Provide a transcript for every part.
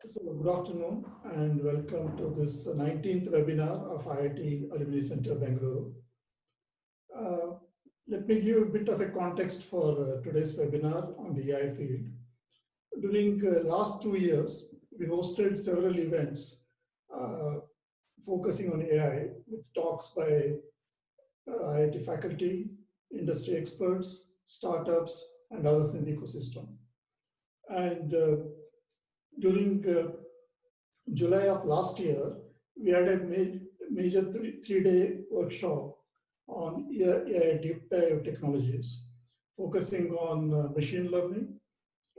So good afternoon and welcome to this 19th webinar of IIT Alumni Center, Bangalore. Uh, Let me give a bit of a context for today's webinar on the AI field. During last 2 years, we hosted several events uh, focusing on AI with talks by IIT faculty, industry experts, startups, and others in the ecosystem. And during July of last year, we had a major three-day workshop on AI deep dive technologies, focusing on machine learning,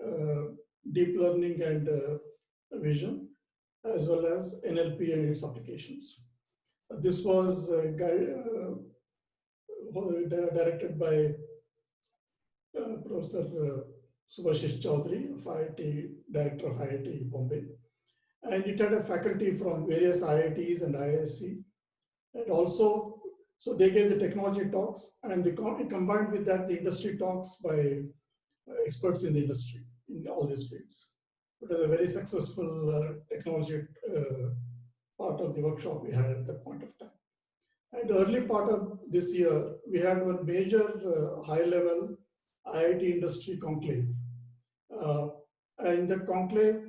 uh, deep learning and vision, as well as NLP and its applications. This was directed by Professor Subhashish Chaudhary of IIT, Director of IIT Bombay. And it had a faculty from various IITs and IISc. And also, so they gave the technology talks, and they combined with that the industry talks by experts in the industry in all these fields. It was a very successful technology part of the workshop we had at that point of time. And early part of this year, we had one major high-level IIT industry conclave. And that conclave,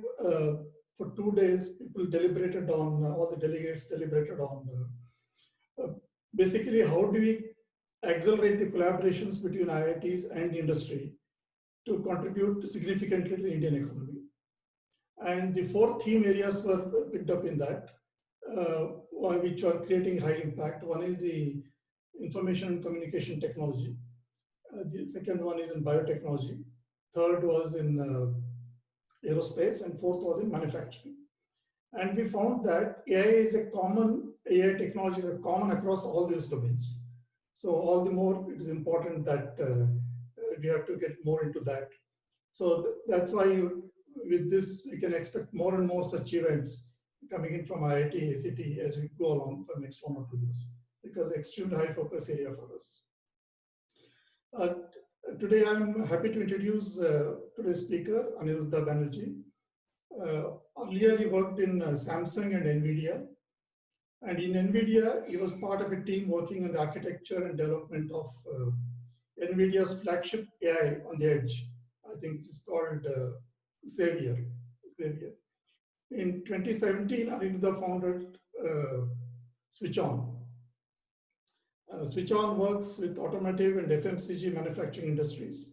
for 2 days, people deliberated on, all the delegates deliberated on basically how do we accelerate the collaborations between IITs and the industry to contribute significantly to the Indian economy. And the 4 theme areas were picked up in that, which are creating high impact. One is the information and communication technology. The second one is in biotechnology. Third was in aerospace, and fourth was in manufacturing. And we found that AI technologies are common across all these domains. So all the more it is important that we have to get more into that. So that's why with this, we can expect more and more such events coming in from IIT, ACT as we go along for the next 1 or 2 years, because extremely high focus area for us. Today, I'm happy to introduce today's speaker, Aniruddha Banerjee. Earlier, he worked in Samsung and NVIDIA. And in NVIDIA, he was part of a team working on the architecture and development of NVIDIA's flagship AI on the edge. I think it's called Xavier. In 2017, Aniruddha founded SwitchOn. SwitchOn works with automotive and FMCG manufacturing industries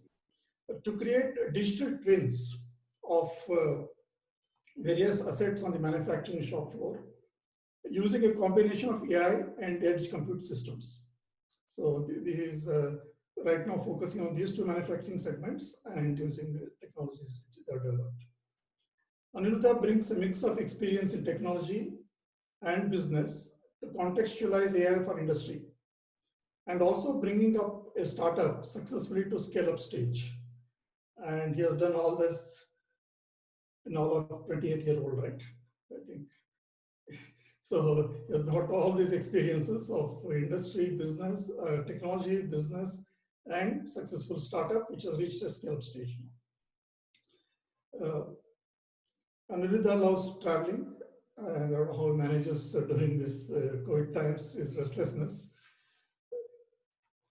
to create digital twins of various assets on the manufacturing shop floor using a combination of AI and edge compute systems. So this is right now focusing on these 2 manufacturing segments and using the technologies which they are developed. Aniruddha brings a mix of experience in technology and business to contextualize AI for industry, and also bringing up a startup successfully to scale up stage. And he has done all this in all of 28-year-old, right? I think. So he has got all these experiences of industry, business, technology, business, and successful startup, which has reached a scale up stage now. Aniruddha loves traveling. I don't know how he manages during this COVID times, his restlessness.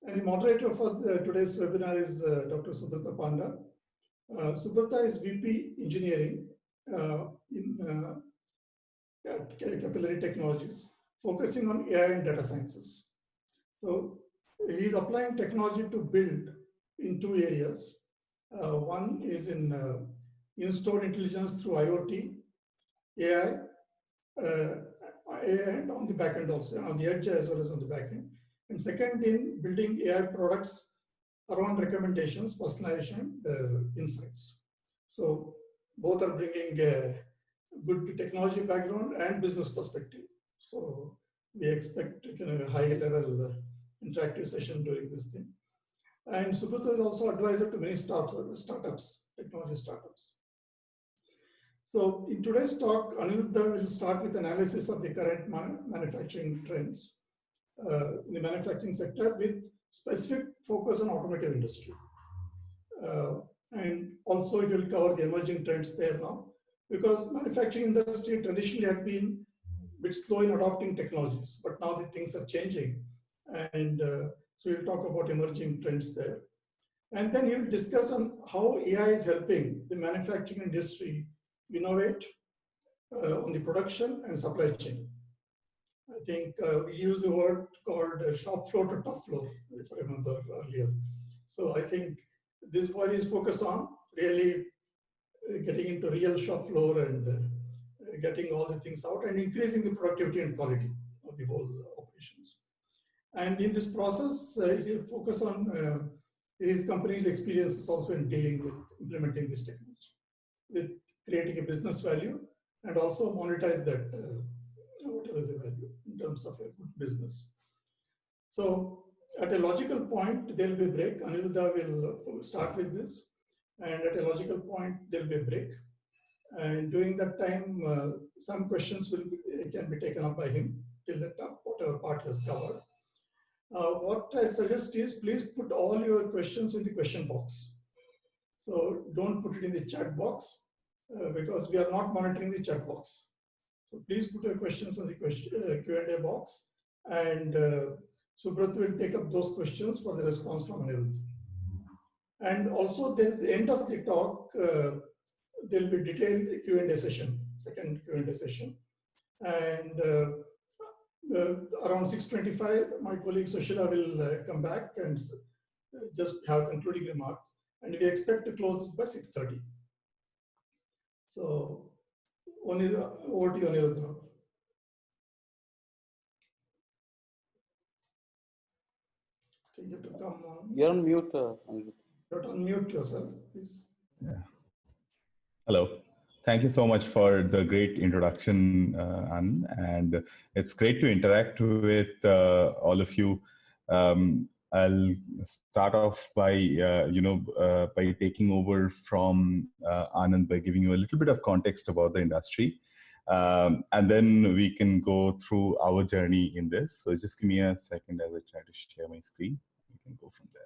And the moderator for today's webinar is Dr. Subrata Panda. Subrata is VP Engineering in Capillary Technologies, focusing on AI and data sciences. So he's applying technology to build in 2 areas. One is in in-store intelligence through IoT, AI, and on the back end also, on the edge as well as on the back end. And second, in building AI products around recommendations, personalization, insights. So both are bringing a good technology background and business perspective. So we expect a high level interactive session during this thing. And Subrata is also advisor to many startups, technology startups. So in today's talk, Aniruddha will start with analysis of the current manufacturing trends in the manufacturing sector with specific focus on automotive industry. And also he will cover the emerging trends there now, because manufacturing industry traditionally had been a bit slow in adopting technologies, but now the things are changing. And so we'll talk about emerging trends there. And then he'll discuss on how AI is helping the manufacturing industry innovate on the production and supply chain. I think we use a word called shop floor to top floor, if I remember earlier. So I think this one is focused on really getting into real shop floor and getting all the things out and increasing the productivity and quality of the whole operations. And in this process, he'll focus on his company's experiences also in dealing with implementing this technology, with creating a business value and also monetize that whatever is the value in terms of a good business. So at a logical point, there will be a break. Aniruddha will start with this. And at a logical point, there will be a break. And during that time, some questions can be taken up by him till the top, whatever part he has covered. What I suggest is please put all your questions in the question box. So don't put it in the chat box because we are not monitoring the chat box. So please put your questions in the Q&A box, and Subrat will take up those questions for the response from Anirudh. And also there is the end of the talk, there will be detailed Q&A session, second Q&A session. And around 6:25, my colleague Sushila will come back and just have concluding remarks. And we expect to close it by 6:30. So, over to you, Aniruddha. You have to come on. You're on mute. You have to unmute yourself, please. Yeah. Hello. Thank you so much for the great introduction, Anand. And it's great to interact with all of you. I'll start off by, by taking over from Anand by giving you a little bit of context about the industry. And then we can go through our journey in this. So just give me a second as I try to share my screen. We can go from there.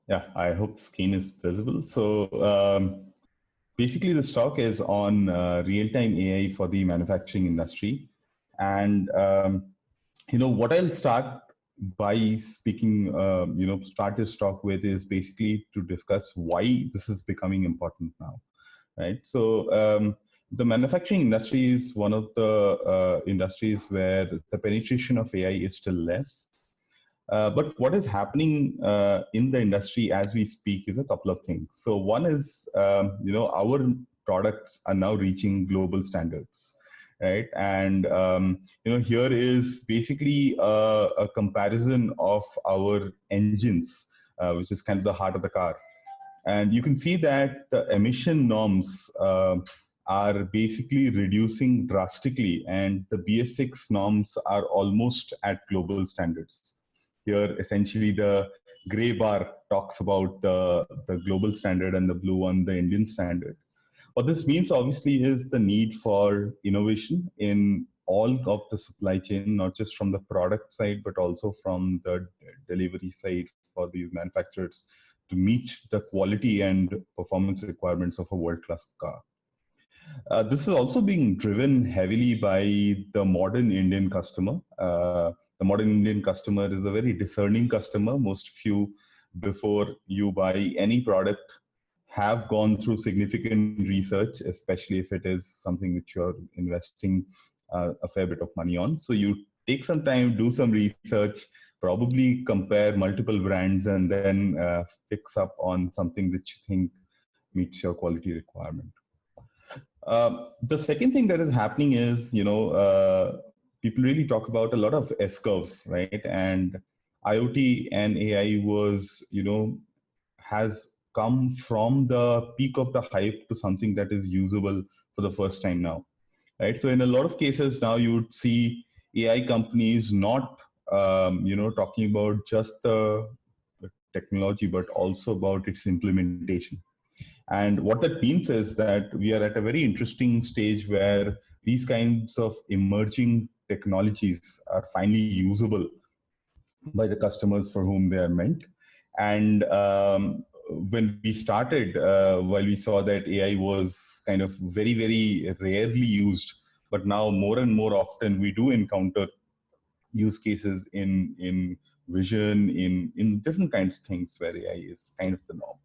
Yeah, I hope the screen is visible. So basically this talk is on real-time AI for the manufacturing industry. And, what I'll start by speaking, start this talk with is basically to discuss why this is becoming important now, right? So the manufacturing industry is one of the industries where the penetration of AI is still less. But what is happening in the industry as we speak is a couple of things. So one is, our products are now reaching global standards, right? And, here is basically a comparison of our engines, which is kind of the heart of the car. And you can see that the emission norms are basically reducing drastically, and the BS6 norms are almost at global standards. Here, essentially, the gray bar talks about the global standard and the blue one, the Indian standard. What this means, obviously, is the need for innovation in all of the supply chain, not just from the product side, but also from the delivery side for these manufacturers to meet the quality and performance requirements of a world-class car. This is also being driven heavily by the modern Indian customer. The modern Indian customer is a very discerning customer. Most of you, before you buy any product, have gone through significant research, especially if it is something which you're investing a fair bit of money on. So you take some time, do some research, probably compare multiple brands, and then fix up on something which you think meets your quality requirement. The second thing that is happening is, people really talk about a lot of S-curves, right? And IoT and AI was, has come from the peak of the hype to something that is usable for the first time now, right? So in a lot of cases now, you would see AI companies not, talking about just the technology, but also about its implementation. And what that means is that we are at a very interesting stage where these kinds of emerging technologies are finally usable by the customers for whom they are meant. And when we started, while we saw that AI was kind of very, very rarely used, but now more and more often we do encounter use cases in vision, in different kinds of things where AI is kind of the norm.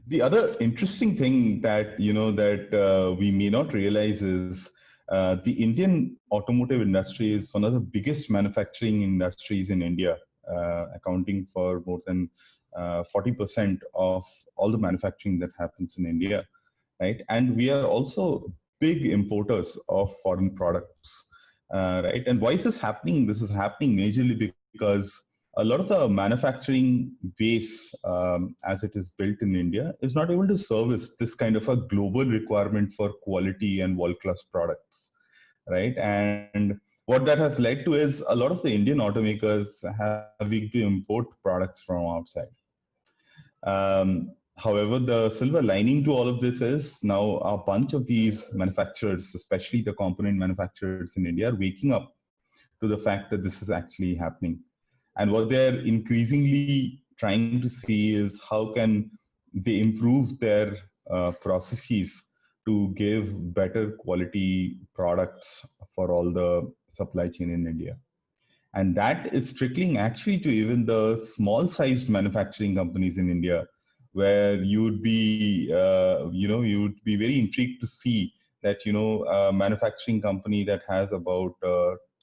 The other interesting thing that we may not realize is the Indian automotive industry is one of the biggest manufacturing industries in India, accounting for more than 40% of all the manufacturing that happens in India, right? And we are also big importers of foreign products, right? And why is this happening? This is happening majorly because a lot of the manufacturing base, as it is built in India, is not able to service this kind of a global requirement for quality and world-class products, right? And what that has led to is a lot of the Indian automakers having to import products from outside. However, the silver lining to all of this is now a bunch of these manufacturers, especially the component manufacturers in India, are waking up to the fact that this is actually happening. And what they're increasingly trying to see is how can they improve their processes to give better quality products for all the supply chain in India. And that is trickling actually to even the small sized manufacturing companies in India, where you'd be, you'd be very intrigued to see that, a manufacturing company that has about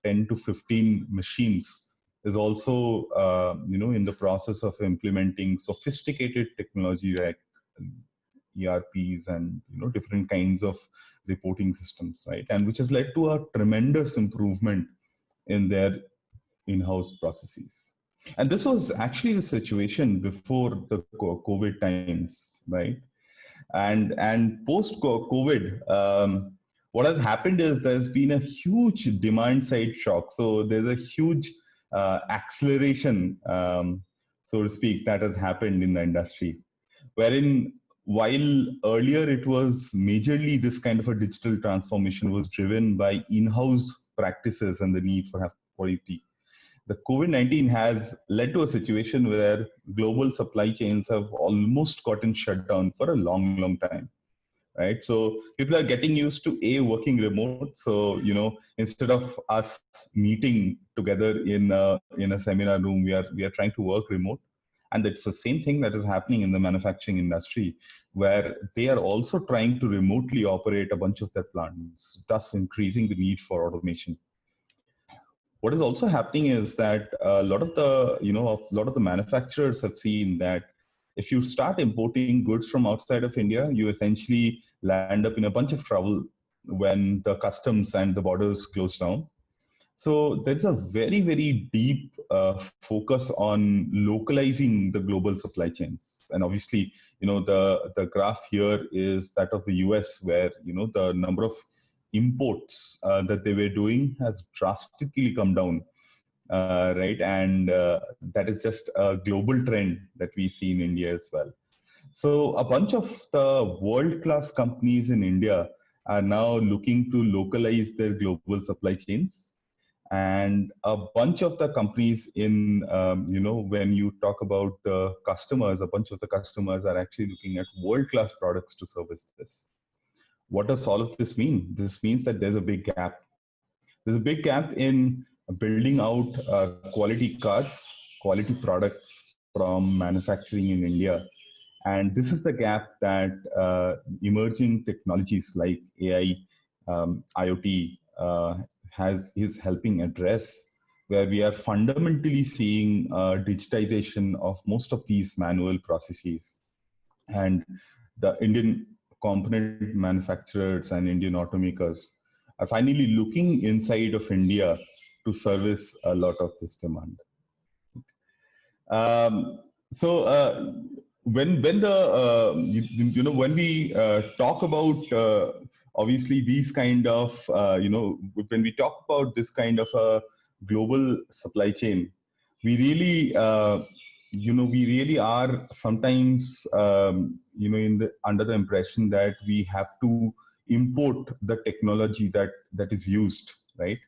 10 to 15 machines is also, in the process of implementing sophisticated technology like ERPs and, different kinds of reporting systems, right? And which has led to a tremendous improvement in their in-house processes. And this was actually the situation before the COVID times, right? And post-COVID, what has happened is there's been a huge demand side shock. So there's a huge acceleration, so to speak, that has happened in the industry, wherein while earlier it was majorly this kind of a digital transformation was driven by in-house practices and the need for quality. The COVID-19 has led to a situation where global supply chains have almost gotten shut down for a long, long time, right? So people are getting used to working remote. So, instead of us meeting together in a seminar room, we are trying to work remote. And it's the same thing that is happening in the manufacturing industry, where they are also trying to remotely operate a bunch of their plants, thus increasing the need for automation. What is also happening is that a lot of the manufacturers have seen that if you start importing goods from outside of India, you essentially land up in a bunch of trouble when the customs and the borders close down. So there's a very, very deep focus on localizing the global supply chains. And obviously, the graph here is that of the US, where, the number of imports that they were doing has drastically come down, right? And that is just a global trend that we see in India as well. So a bunch of the world-class companies in India are now looking to localize their global supply chains. And a bunch of the companies in, when you talk about the customers, a bunch of the customers are actually looking at world-class products to service this. What does all of this mean? This means that there's a big gap. There's a big gap in building out quality cars, quality products from manufacturing in India. And this is the gap that emerging technologies like AI, IoT is helping address, where we are fundamentally seeing digitization of most of these manual processes. And the Indian component manufacturers and Indian automakers are finally looking inside of India to service a lot of this demand. When we talk about obviously these kind of when we talk about this kind of a global supply chain, we really, we really are sometimes, under the impression that we have to import the technology that is used, right?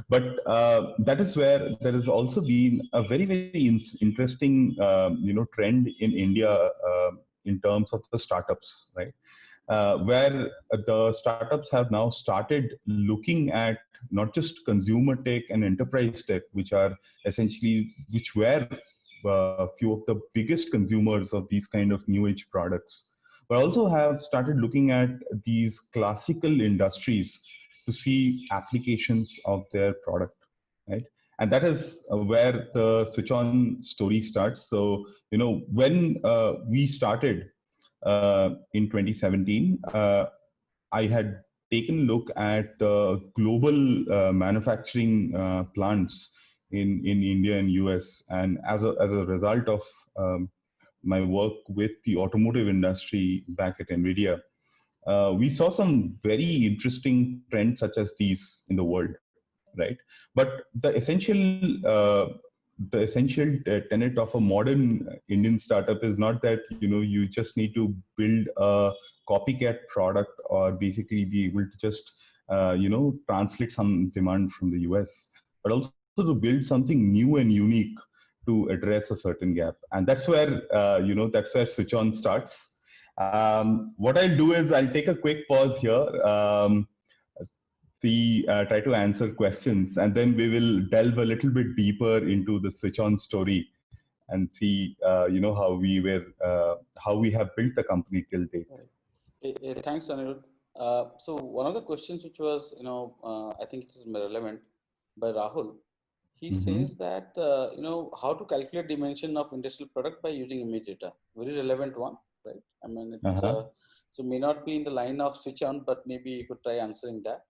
But that is where there has also been a very, very interesting, trend in India in terms of the startups, right? Where the startups have now started looking at not just consumer tech and enterprise tech, which were few of the biggest consumers of these kind of new age products, but also have started looking at these classical industries to see applications of their product, right? And that is where the switch on story starts. So, when we started in 2017, I had taken a look at the global manufacturing plants in India and US. And as a result of my work with the automotive industry back at NVIDIA, we saw some very interesting trends such as these in the world, right? But the essential tenet of a modern Indian startup is not that you just need to build a copycat product or basically be able to just translate some demand from the US, but also to build something new and unique to address a certain gap. And that's where Switch On starts. What I'll do is I'll take a quick pause here. Try to answer questions, and then we will delve a little bit deeper into the switch on story and see how we have built the company till date. Thanks, Anirudh. So one of the questions which was, I think it is relevant by Rahul. He says that, how to calculate dimension of industrial product by using image data. Very relevant one, right? I mean, so may not be in the line of switch on, but maybe you could try answering that.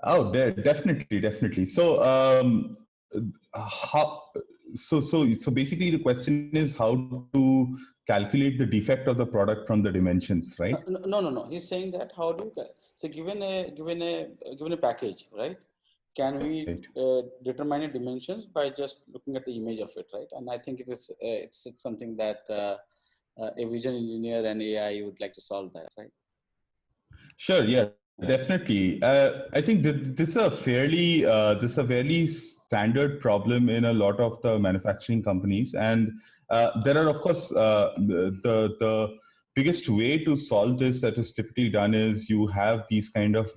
Oh, definitely. So, so basically, the question is how to calculate the defect of the product from the dimensions, right? No. He's saying that how do you so given a package, right? Can we determine the dimensions by just looking at the image of it, right? And I think it's something that a vision engineer and AI would like to solve that, right? Sure. Yeah. Definitely. I think this is a fairly standard problem in a lot of the manufacturing companies, and there are, of course, the biggest way to solve this that is typically done is you have these kind of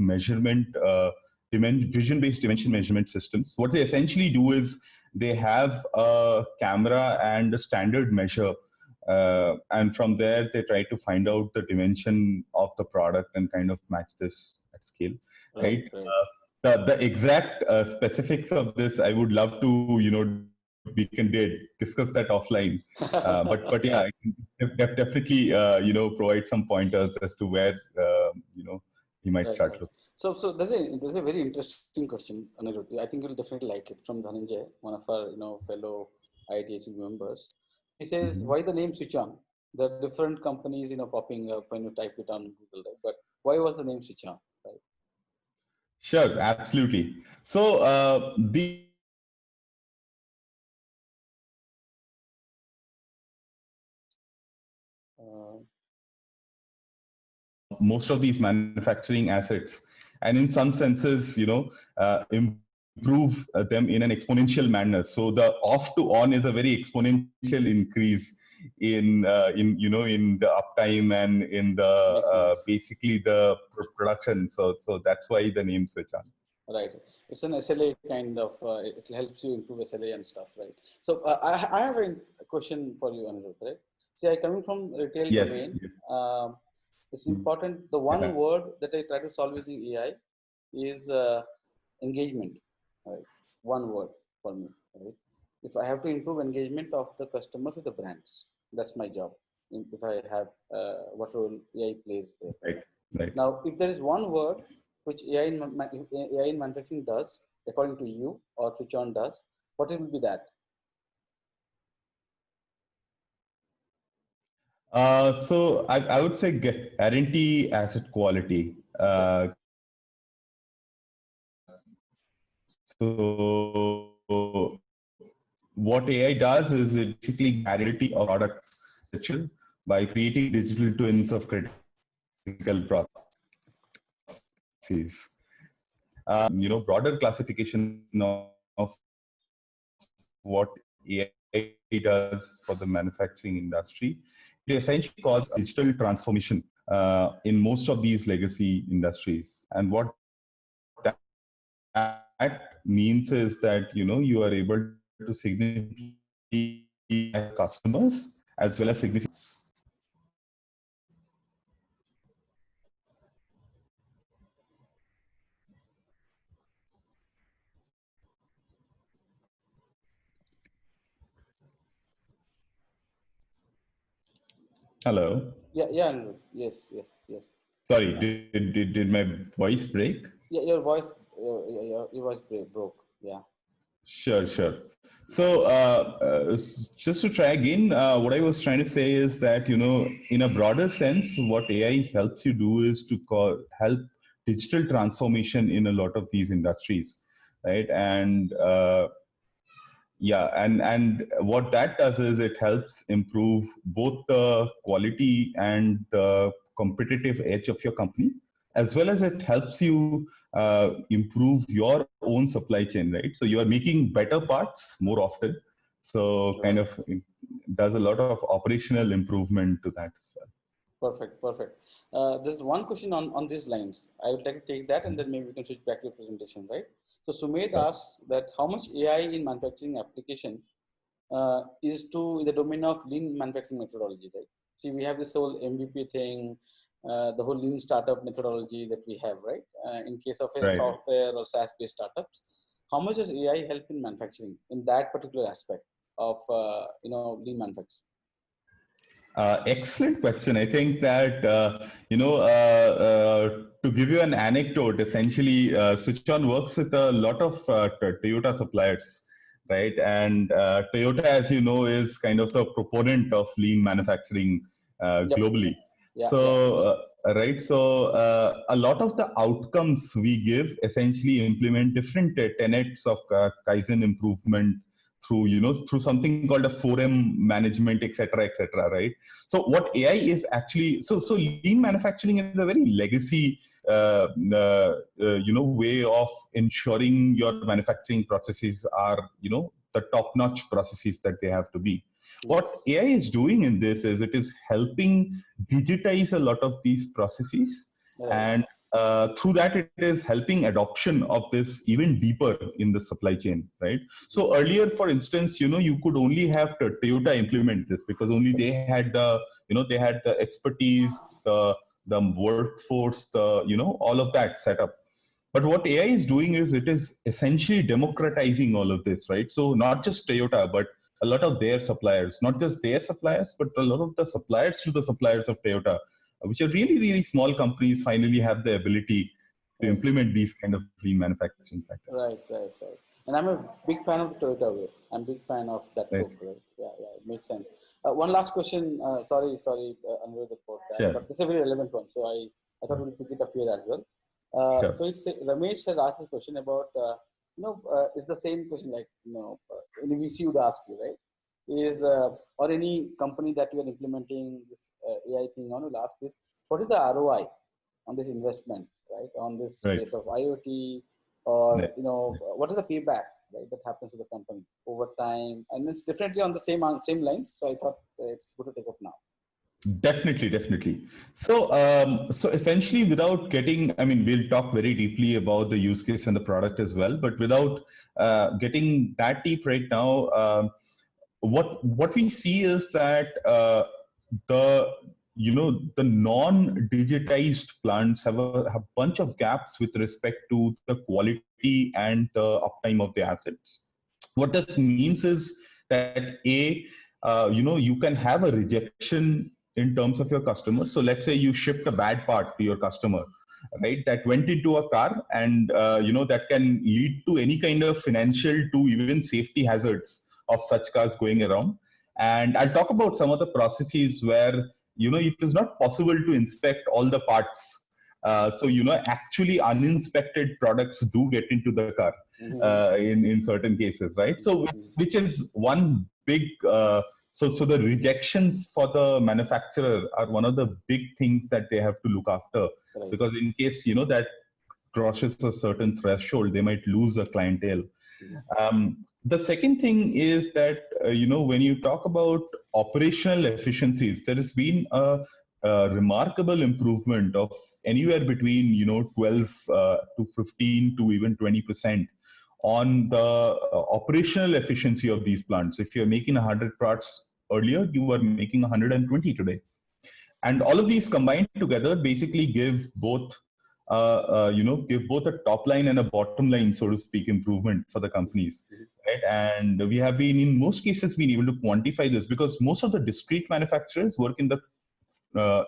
vision-based dimension measurement systems. What they essentially do is they have a camera and a standard measure. And from there, they try to find out the dimension of the product and kind of match this at scale, right? The exact specifics of this, I would love to, we can discuss that offline. But yeah, I can definitely, provide some pointers as to where, you might start looking. So there's a very interesting question, Anirudh. I think you'll definitely like it, from Dhananjay, one of our fellow IITSC members. He says, why the name Switch On? There are different companies, popping up when you type it on Google, right? But why was the name Switch On, right? Sure, absolutely. So most of these manufacturing assets, and in some senses, improve them in an exponential manner. So the off to on is a very exponential increase in the uptime and in the basically the production. So that's why the name Switch On. Right. It's an SLA kind of, it helps you improve SLA and stuff, right? So I have a question for you, Anirudh, right? See, I coming from retail domain. Yes. It's important. The one word that I try to solve using AI is engagement, right? One word for me, right? If I have to improve engagement of the customers with the brands, that's my job. If I have what role AI plays there. Right. Now, if there is one word which AI in manufacturing does, according to you, or Switch On does, what it will be that? So I would say guarantee asset quality. So what AI does is it basically guarantee of products by creating digital twins of critical processes. Broader classification of what AI does for the manufacturing industry, it essentially causes digital transformation in most of these legacy industries. And what that means is that, you are able to significantly customers as well as significant. Hello. Yeah. Yes. Sorry, did my voice break? Yeah, your voice broke. Yeah. Sure. So just to try again, what I was trying to say is that, in a broader sense, what AI helps you do is to help digital transformation in a lot of these industries, right? And and what that does is it helps improve both the quality and the competitive edge of your company, as well as it helps you improve your own supply chain, right? So you are making better parts more often. So kind of does a lot of operational improvement to that as well. Perfect. There's one question on these lines. I would like to take that, and then maybe we can switch back to your presentation, right? So Sumedh asks that how much AI in manufacturing application is in the domain of lean manufacturing methodology, right? See, we have this whole MVP thing, the whole lean startup methodology that we have, right? In case of a software or SaaS-based startups, how much does AI help in manufacturing in that particular aspect of lean manufacturing? Excellent question. I think that, to give you an anecdote, essentially, Switchon works with a lot of Toyota suppliers, right? And Toyota, as you know, is kind of the proponent of lean manufacturing globally. Right. So a lot of the outcomes we give essentially implement different tenets of Kaizen improvement through something called a 4M management, et cetera, right? So what AI is actually, so lean manufacturing is a very legacy, way of ensuring your manufacturing processes are, the top-notch processes that they have to be. What AI is doing in this is it is helping digitize a lot of these processes, and through that it is helping adoption of this even deeper in the supply chain, right? So earlier, for instance, you could only have Toyota implement this because only they had the expertise, the workforce, all of that set up. But what AI is doing is it is essentially democratizing all of this, right? So not just Toyota, but a lot of their suppliers, not just their suppliers, but a lot of the suppliers to the suppliers of Toyota, which are really, really small companies, finally have the ability to implement these kind of lean manufacturing practices. Right. And I'm a big fan of Toyota way. I'm a big fan of that book, right? Yeah, it makes sense. One last question. Sorry, Anirudh, for that, sure. But this is a very relevant one. So I thought we'll pick it up here as well. Sure. So Ramesh has asked a question about, it's the same question like, any VC would ask you, right? Is, or any company that you are implementing this AI thing on, will ask is, what is the ROI on this investment, right? On this space of IoT, or, what is the payback, right, that happens to the company over time? And it's definitely on the same lines. So I thought it's good to take up now. Definitely. So essentially, without getting, we'll talk very deeply about the use case and the product as well, but without getting that deep right now, what we see is that the non-digitized plants have a bunch of gaps with respect to the quality and the uptime of the assets. What this means is that you can have a rejection in terms of your customer. So let's say you shipped a bad part to your customer, right? That went into a car, and that can lead to any kind of financial to even safety hazards of such cars going around. And I'll talk about some of the processes where it is not possible to inspect all the parts. So actually uninspected products do get into the car. in certain cases, right? So which is one big so the rejections for the manufacturer are one of the big things that they have to look after, because in case that crosses a certain threshold, they might lose a clientele. The second thing is that when you talk about operational efficiencies, there has been a remarkable improvement of anywhere between 12 to 15 to even 20% on the operational efficiency of these plants. If you're making 100 parts earlier, you were making 120 today. And all of these combined together basically give both a top line and a bottom line, so to speak, improvement for the companies, right? And we have been, in most cases, been able to quantify this, because most of the discrete manufacturers work in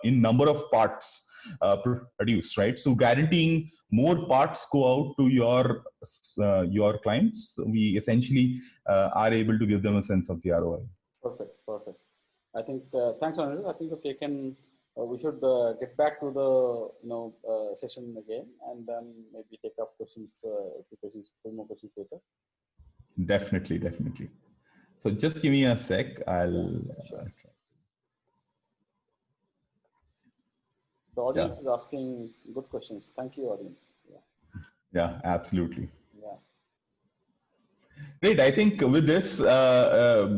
in number of parts produced, right? So guaranteeing more parts go out to your clients, we essentially are able to give them a sense of the ROI. Perfect. I think thanks, Anirudh. I think we should get back to the session again, and then maybe take up questions, two more questions later. Definitely. So just give me a sec. I'll. Sure. The audience is asking good questions. Thank you, audience. Yeah, absolutely. Yeah. Great. I think with this, I'll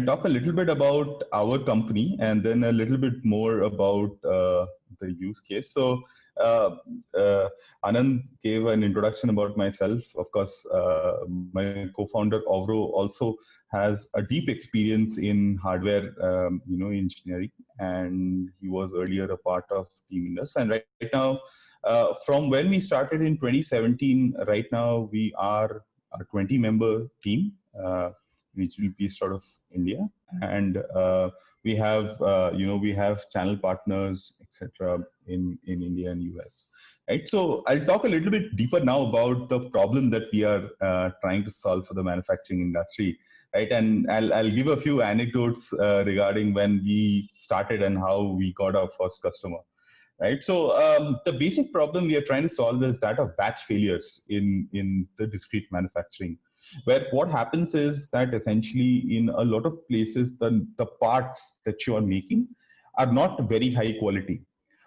talk a little bit about our company and then a little bit more about the use case. So Anand gave an introduction about myself. Of course, my co-founder Ovro also has a deep experience in hardware, engineering, and he was earlier a part of Team Indus. And right now, from when we started in 2017, right now we are a 20-member team, which will be sort of India, and we have channel partners, etc., in India and US. Right. So I'll talk a little bit deeper now about the problem that we are trying to solve for the manufacturing industry. Right, and I'll give a few anecdotes regarding when we started and how we got our first customer. Right. So the basic problem we are trying to solve is that of batch failures in the discrete manufacturing, where what happens is that essentially in a lot of places, the parts that you are making are not very high quality.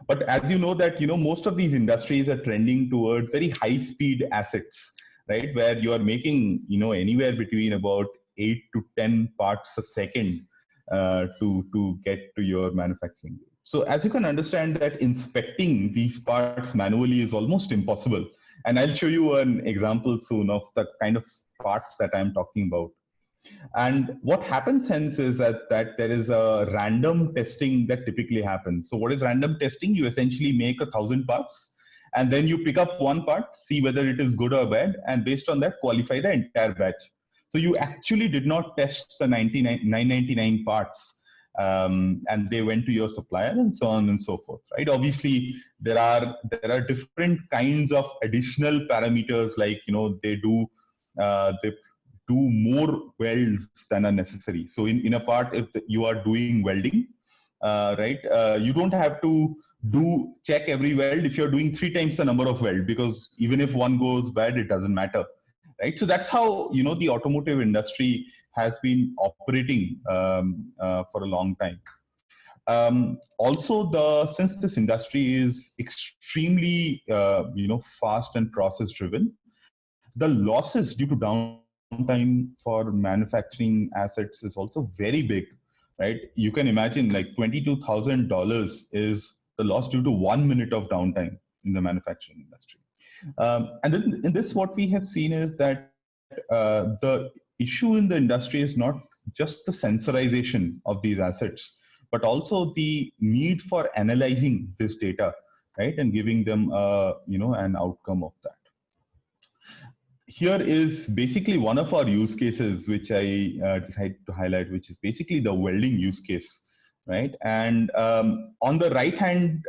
But as you know that, most of these industries are trending towards very high speed assets, right? Where you are making, anywhere between about 8 to 10 parts a second to get to your manufacturing. So as you can understand that inspecting these parts manually is almost impossible. And I'll show you an example soon of the kind of parts that I'm talking about. And what happens hence is that there is a random testing that typically happens. So what is random testing? You essentially make 1,000 parts, and then you pick up one part, see whether it is good or bad, and based on that, qualify the entire batch. So you actually did not test the 999 parts. And they went to your supplier and so on and so forth, right? Obviously, there are different kinds of additional parameters, like they do more welds than are necessary. So in a part, if you are doing welding, right, you don't have to check every weld if you're doing 3 times the number of weld, because even if one goes bad, it doesn't matter. Right, so that's how the automotive industry has been operating for a long time. Also, since this industry is extremely fast and process driven, the losses due to downtime for manufacturing assets is also very big. Right, you can imagine like $22,000 is the loss due to 1 minute of downtime in the manufacturing industry. And then in this, what we have seen is that the issue in the industry is not just the sensorization of these assets, but also the need for analyzing this data, right, and giving them an outcome of that. Here is basically one of our use cases, which I decided to highlight, which is basically the welding use case, right? And on the right hand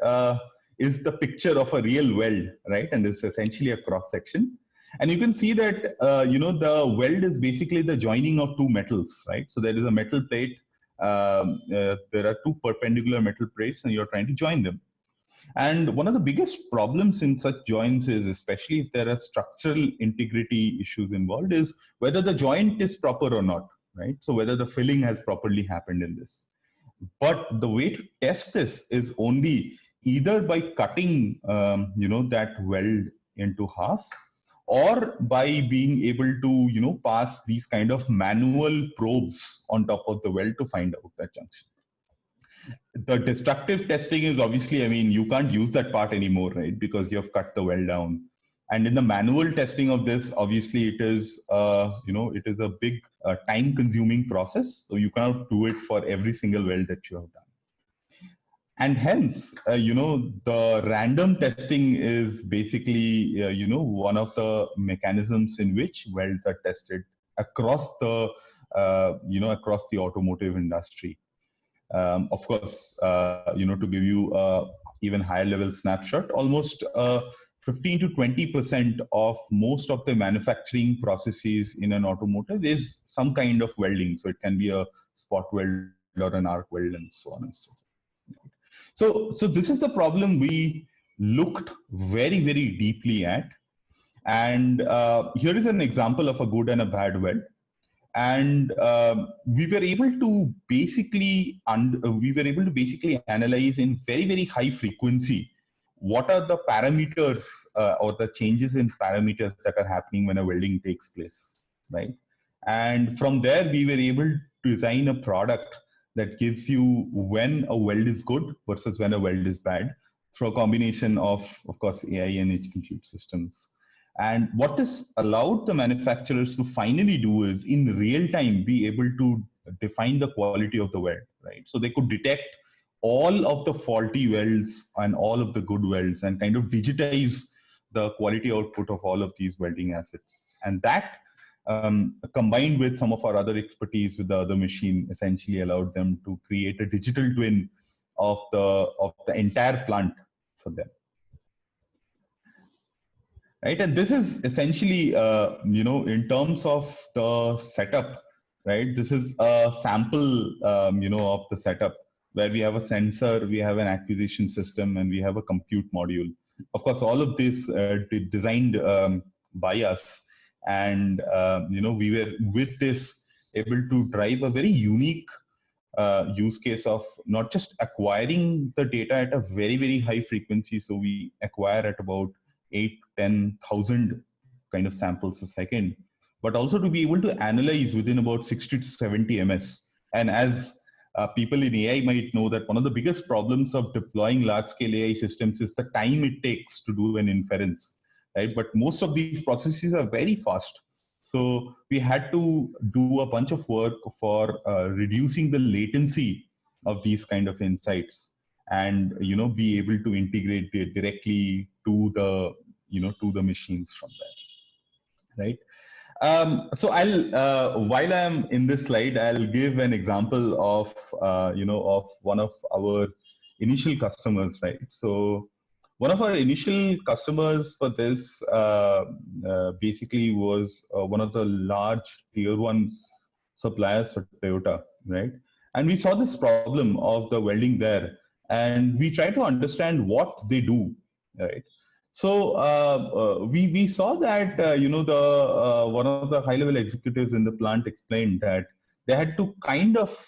is the picture of a real weld, right? And it's essentially a cross section. And you can see that, the weld is basically the joining of two metals, right? So there is a metal plate. There are two perpendicular metal plates and you're trying to join them. And one of the biggest problems in such joints is, especially if there are structural integrity issues involved, is whether the joint is proper or not, right? So whether the filling has properly happened in this. But the way to test this is only either by cutting, that weld into half, or by being able to, pass these kind of manual probes on top of the weld to find out that junction. The destructive testing is obviously, I mean, you can't use that part anymore, right? Because you have cut the weld down. And in the manual testing of this, obviously it is, it is a big time consuming process. So you cannot do it for every single weld that you have done. And hence, the random testing is basically, one of the mechanisms in which welds are tested across the, across the automotive industry. Of course, to give you a even higher level snapshot, almost 15 to 20% of most of the manufacturing processes in an automotive is some kind of welding. So it can be a spot weld or an arc weld and so on and so forth. So this is the problem we looked very, very deeply at. And here is an example of a good and a bad weld. And we were able to basically analyze in very, very high frequency what are the parameters or the changes in parameters that are happening when a welding takes place, right? And from there, we were able to design a product that gives you when a weld is good versus when a weld is bad through a combination of course, AI and edge compute systems. And what this allowed the manufacturers to finally do is in real time be able to define the quality of the weld, right? So they could detect all of the faulty welds and all of the good welds and kind of digitize the quality output of all of these welding assets. And that combined with some of our other expertise with the other machine essentially allowed them to create a digital twin of the entire plant for them. Right, and this is essentially, in terms of the setup, right? This is a sample, of the setup where we have a sensor, we have an acquisition system, and we have a compute module. Of course, all of this designed by us, and we were with this able to drive a very unique use case of not just acquiring the data at a very, very high frequency. So we acquire at about 8-10,000 kind of samples a second, but also to be able to analyze within about 60 to 70 ms. And as people in AI might know, that one of the biggest problems of deploying large-scale AI systems is the time it takes to do an inference, right? But most of these processes are very fast. So we had to do a bunch of work for reducing the latency of these kind of insights, and be able to integrate it directly to the to the machines from there, right? So I'll while I'm in this slide, I'll give an example of of one of our initial customers, right? So one of our initial customers for this basically was one of the large tier 1 suppliers for Toyota, right? And we saw this problem of the welding there, and we tried to understand what they do, right? So we saw that one of the high-level executives in the plant explained that they had to kind of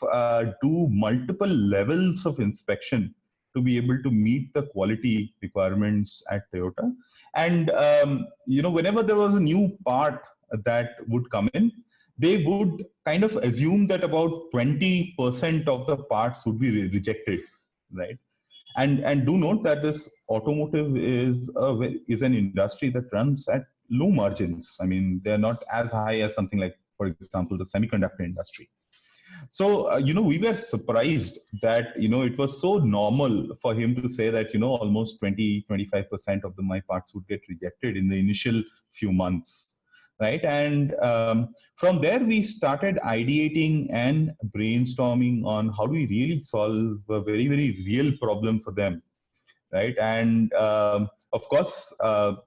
do multiple levels of inspection to be able to meet the quality requirements at Toyota. And whenever there was a new part that would come in, they would kind of assume that about 20% of the parts would be rejected, right? And do note that this automotive is an industry that runs at low margins. I mean, they're not as high as something like, for example, the semiconductor industry. So, we were surprised that, it was so normal for him to say that, almost 20-25% of my parts would get rejected in the initial few months. Right. And from there, we started ideating and brainstorming on how do we really solve a very, very real problem for them. Right. And of course, our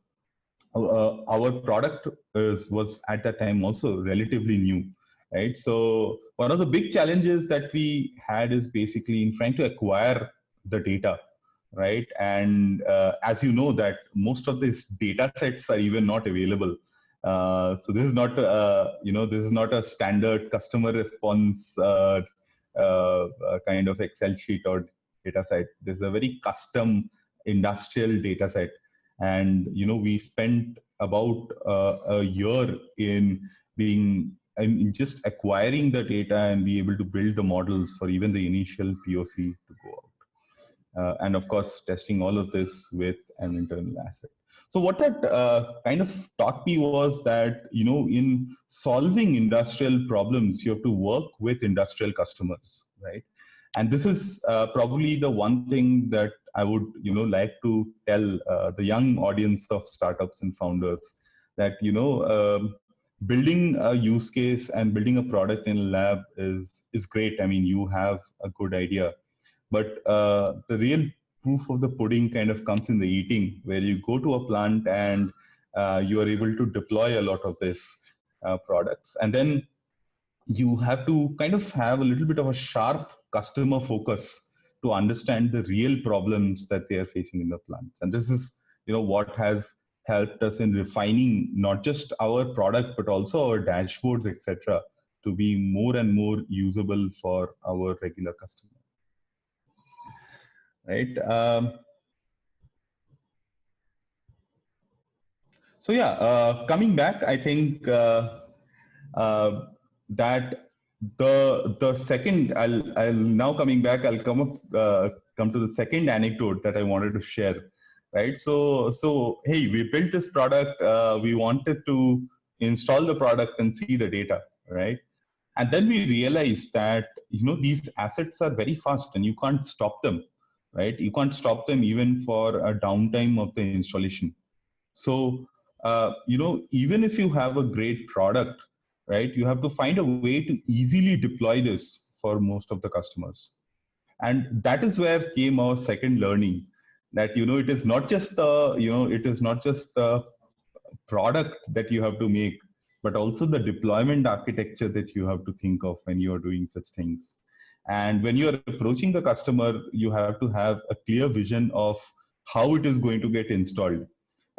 product was at that time also relatively new. Right. So one of the big challenges that we had is basically in trying to acquire the data. right? And as you know that most of these data sets are even not available. So this is not, this is not a standard customer response kind of Excel sheet or data set. This is a very custom industrial data set. And, we spent about a year in just acquiring the data and be able to build the models for even the initial POC to go out. And of course, testing all of this with an internal asset. So what that kind of taught me was that, in solving industrial problems, you have to work with industrial customers, right? And this is probably the one thing that I would, like to tell the young audience of startups and founders that, building a use case and building a product in a lab is great. I mean, you have a good idea, but the real proof of the pudding kind of comes in the eating, where you go to a plant and you are able to deploy a lot of this products. And then you have to kind of have a little bit of a sharp customer focus to understand the real problems that they are facing in the plants. And this is, what has helped us in refining not just our product, but also our dashboards, etc., to be more and more usable for our regular customers. Right. So yeah, coming back, I think that the second, I'll now coming back, I'll come to the second anecdote that I wanted to share. Right. So hey, we built this product. We wanted to install the product and see the data. Right. And then we realized that, these assets are very fast and you can't stop them. Right. You can't stop them even for a downtime of the installation. So, even if you have a great product, right, you have to find a way to easily deploy this for most of the customers. And that is where came our second learning, that, it is not just the product that you have to make, but also the deployment architecture that you have to think of when you are doing such things. And when you are approaching the customer, you have to have a clear vision of how it is going to get installed,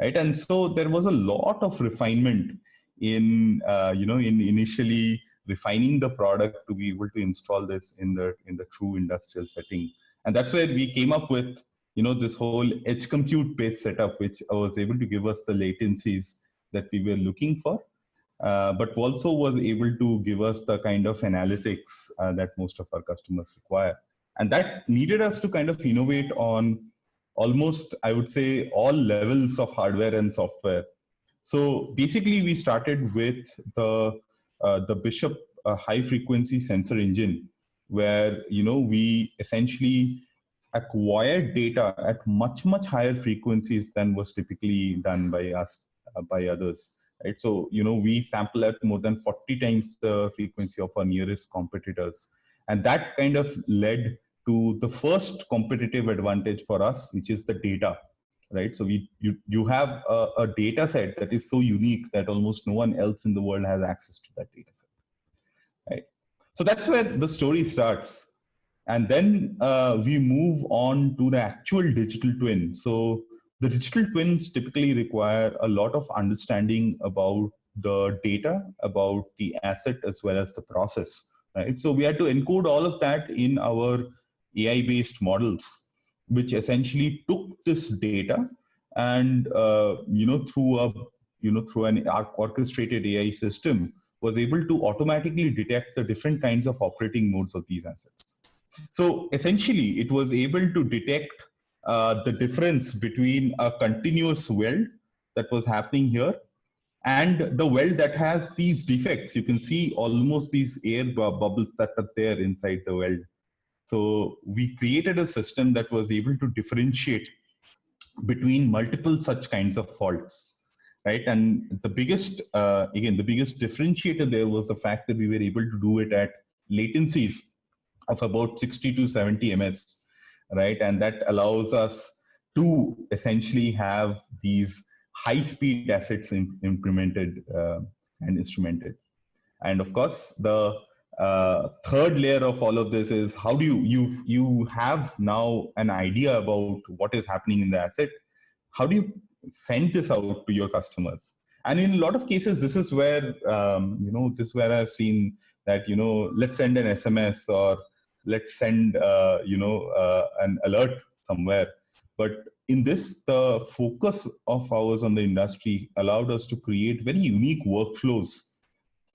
right? And so there was a lot of refinement in initially refining the product to be able to install this in the true industrial setting. And that's where we came up with this whole edge compute based setup, which was able to give us the latencies that we were looking for, but also was able to give us the kind of analytics that most of our customers require. And that needed us to kind of innovate on almost, I would say, all levels of hardware and software. So basically, we started with the Bishop high frequency sensor engine, where we essentially acquired data at much higher frequencies than was typically done by us by others. Right? So, we sample at more than 40 times the frequency of our nearest competitors. And that kind of led to the first competitive advantage for us, which is the data, right? So you have a data set that is so unique that almost no one else in the world has access to that data set, right? So that's where the story starts. And then we move on to the actual digital twin. So the digital twins typically require a lot of understanding about the data, about the asset, as well as the process, right? So we had to encode all of that in our AI-based models, which essentially took this data and through an orchestrated AI system was able to automatically detect the different kinds of operating modes of these assets. So essentially, it was able to detect the difference between a continuous weld that was happening here and the weld that has these defects. You can see almost these air bubbles that are there inside the weld. So we created a system that was able to differentiate between multiple such kinds of faults, right? And the biggest, the biggest differentiator there was the fact that we were able to do it at latencies of about 60 to 70 ms, right? And that allows us to essentially have these high-speed assets implemented and instrumented. And of course, the third layer of all of this is how do you have now an idea about what is happening in the asset. How do you send this out to your customers? And in a lot of cases, this is where this is where I've seen that let's send an SMS or let's send an alert somewhere. But in this, the focus of ours on the industry allowed us to create very unique workflows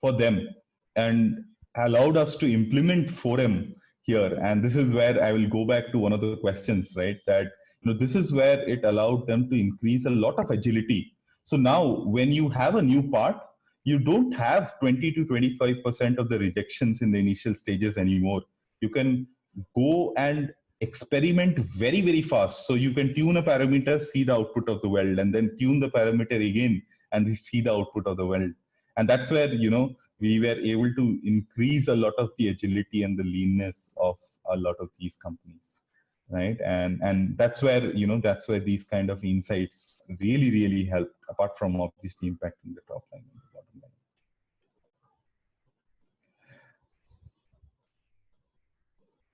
for them and allowed us to implement Forem here. And this is where I will go back to one of the questions, right? That this is where it allowed them to increase a lot of agility. So now when you have a new part, you don't have 20 to 25% of the rejections in the initial stages anymore. You can go and experiment very, very fast. So you can tune a parameter, see the output of the weld, and then tune the parameter again and see the output of the weld. And that's where, we were able to increase a lot of the agility and the leanness of a lot of these companies, right? And that's where, that's where these kind of insights really, really help, apart from obviously impacting the top line and the bottom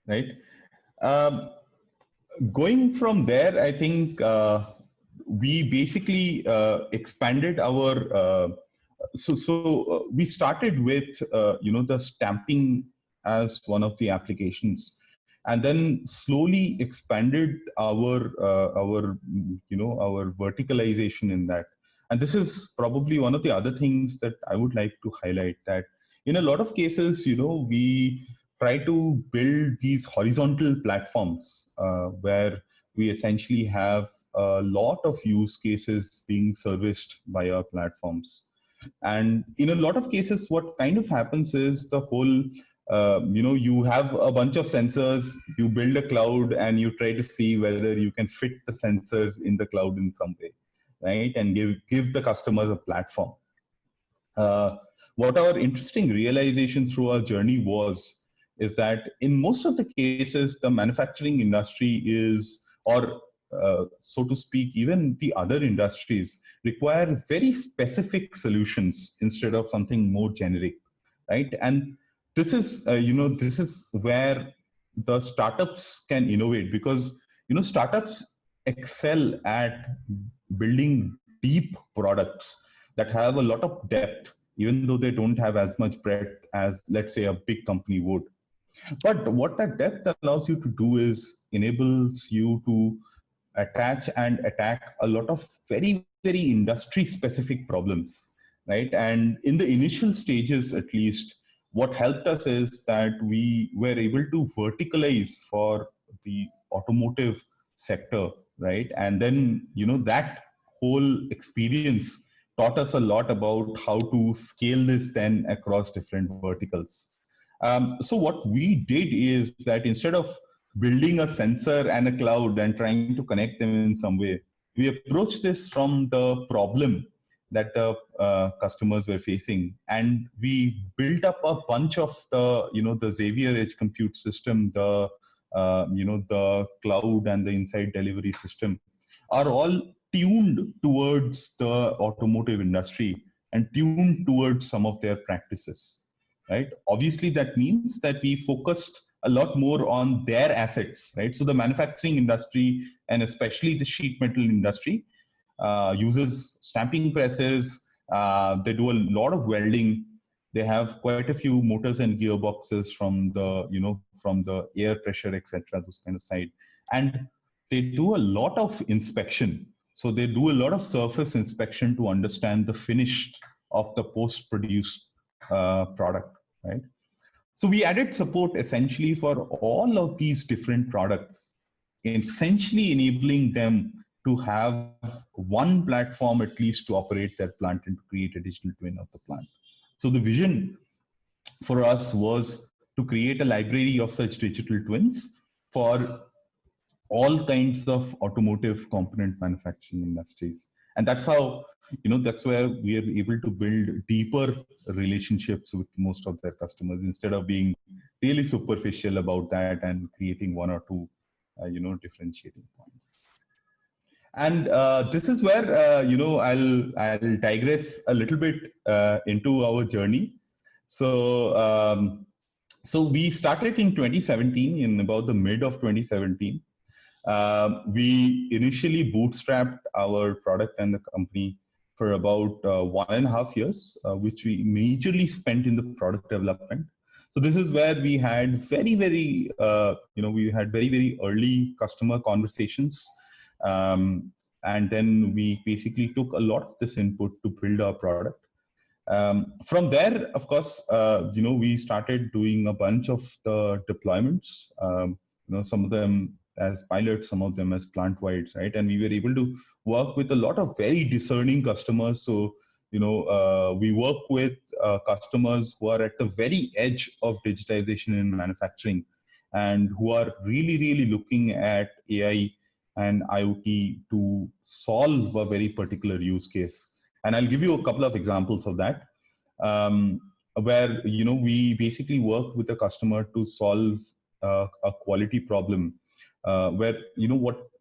line. Right? Going from there, I think we basically expanded our So we started with the stamping as one of the applications, and then slowly expanded our verticalization in that. And this is probably one of the other things that I would like to highlight, that in a lot of cases, we try to build these horizontal platforms where we essentially have a lot of use cases being serviced by our platforms. And in a lot of cases, what kind of happens is the whole, you have a bunch of sensors, you build a cloud, and you try to see whether you can fit the sensors in the cloud in some way, right? And give the customers a platform. What our interesting realization through our journey is that in most of the cases, the manufacturing industry is, or so to speak, even the other industries require very specific solutions instead of something more generic, right? And this is, this is where the startups can innovate, because, startups excel at building deep products that have a lot of depth, even though they don't have as much breadth as, let's say, a big company would. But what that depth allows you to do is enables you to attach and attack a lot of very, very industry specific problems, right? And in the initial stages, at least, what helped us is that we were able to verticalize for the automotive sector, right? And then, that whole experience taught us a lot about how to scale this then across different verticals. So what we did is that instead of building a sensor and a cloud and trying to connect them in some way, we approached this from the problem that the customers were facing, and we built up a bunch of the the Xavier Edge compute system, the the cloud and the inside delivery system are all tuned towards the automotive industry and tuned towards some of their practices, right? Obviously, that means that we focused a lot more on their assets, right? So the manufacturing industry, and especially the sheet metal industry, uses stamping presses. They do a lot of welding. They have quite a few motors and gearboxes from the, from the air pressure, etc., those kind of side. And they do a lot of inspection. So they do a lot of surface inspection to understand the finish of the post-produced product, right? So we added support essentially for all of these different products, essentially enabling them to have one platform at least to operate their plant and to create a digital twin of the plant. So the vision for us was to create a library of such digital twins for all kinds of automotive component manufacturing industries. And that's how, that's where we are able to build deeper relationships with most of their customers instead of being really superficial about that and creating one or two, differentiating points. And this is where, I'll digress a little bit into our journey. So So we started in 2017, in about the mid of 2017. We initially bootstrapped our product and the company for about 1.5 years, which we majorly spent in the product development. So this is where we had very early customer conversations. And then we basically took a lot of this input to build our product. From there, of course, we started doing a bunch of the deployments. Some of them as pilots, some of them as plant-wide, right? And we were able to work with a lot of very discerning customers. So, we work with customers who are at the very edge of digitization in manufacturing, and who are really, really looking at AI and IoT to solve a very particular use case. And I'll give you a couple of examples of that, where we basically work with a customer to solve a quality problem, where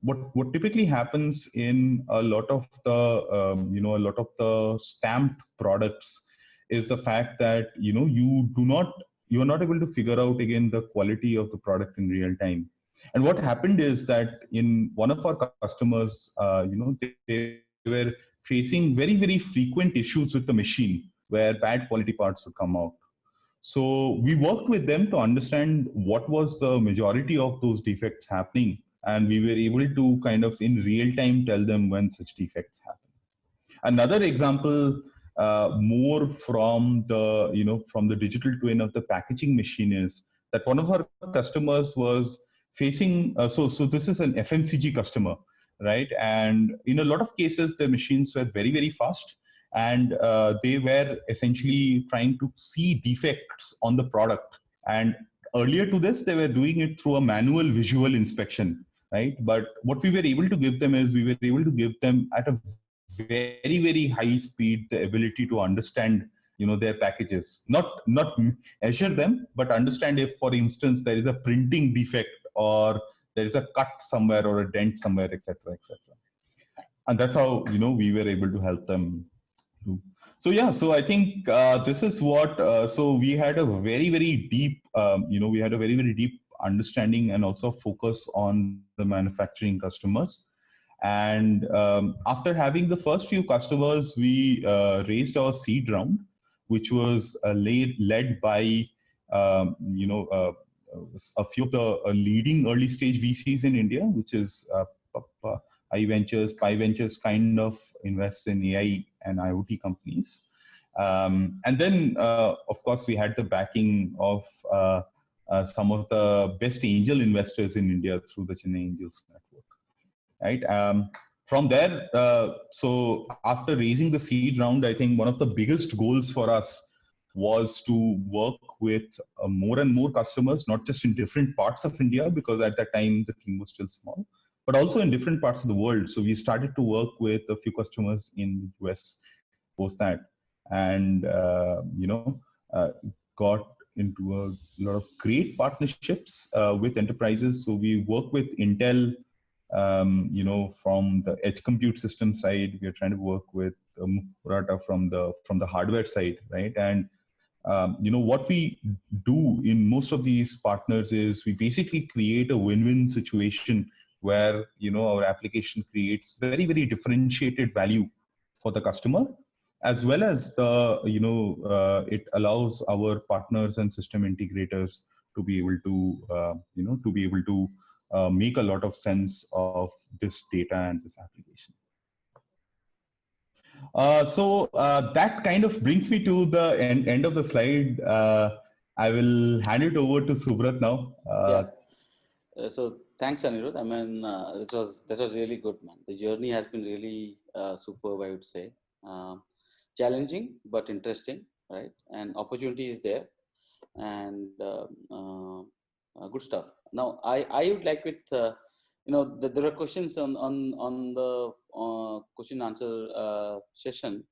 what typically happens in a lot of the stamped products is the fact that you are not able to figure out again the quality of the product in real time. And what happened is that in one of our customers, they were facing very, very frequent issues with the machine where bad quality parts would come out. So we worked with them to understand what was the majority of those defects happening. And we were able to kind of in real time tell them when such defects happen. Another example, more from the digital twin of the packaging machine, is that one of our customers was facing, so this is an FMCG customer, right? And in a lot of cases, the machines were very, very fast, and they were essentially trying to see defects on the product. And earlier to this, they were doing it through a manual visual inspection, right? But what we were able to give them is we were able to give them at a very, very high speed the ability to understand their packages, not measure them, but understand if, for instance, there is a printing defect or there is a cut somewhere or a dent somewhere, etc., etc. And that's how we were able to help them do. So yeah, so I think this is what. So we had a very, very deep, we had a very, very deep understanding and also focus on the manufacturing customers. And after having the first few customers, we raised our seed round, which was led by a few of the leading early stage VCs in India, which is iVentures, PiVentures kind of invests in AI and IoT companies. And then, of course, we had the backing of some of the best angel investors in India through the Chennai Angels Network. Right. From there, so after raising the seed round, I think one of the biggest goals for us was to work with more and more customers, not just in different parts of India, because at that time the team was still small, but also in different parts of the world. So we started to work with a few customers in the US post that, and got into a lot of great partnerships with enterprises. So we work with Intel. From the edge compute system side, we are trying to work with Murata from the hardware side, right? And what we do in most of these partners is we basically create a win-win situation where our application creates very, very differentiated value for the customer, as well as it allows our partners and system integrators to be able to make a lot of sense of this data and this application. So that kind of brings me to the end of the slide. I will hand it over to Subrat now. So thanks, Anirudh. I mean, that was really good, man. The journey has been really superb, I would say. Challenging but interesting, right? And opportunity is there, and good stuff. Now, I would like with there are questions on the question answer session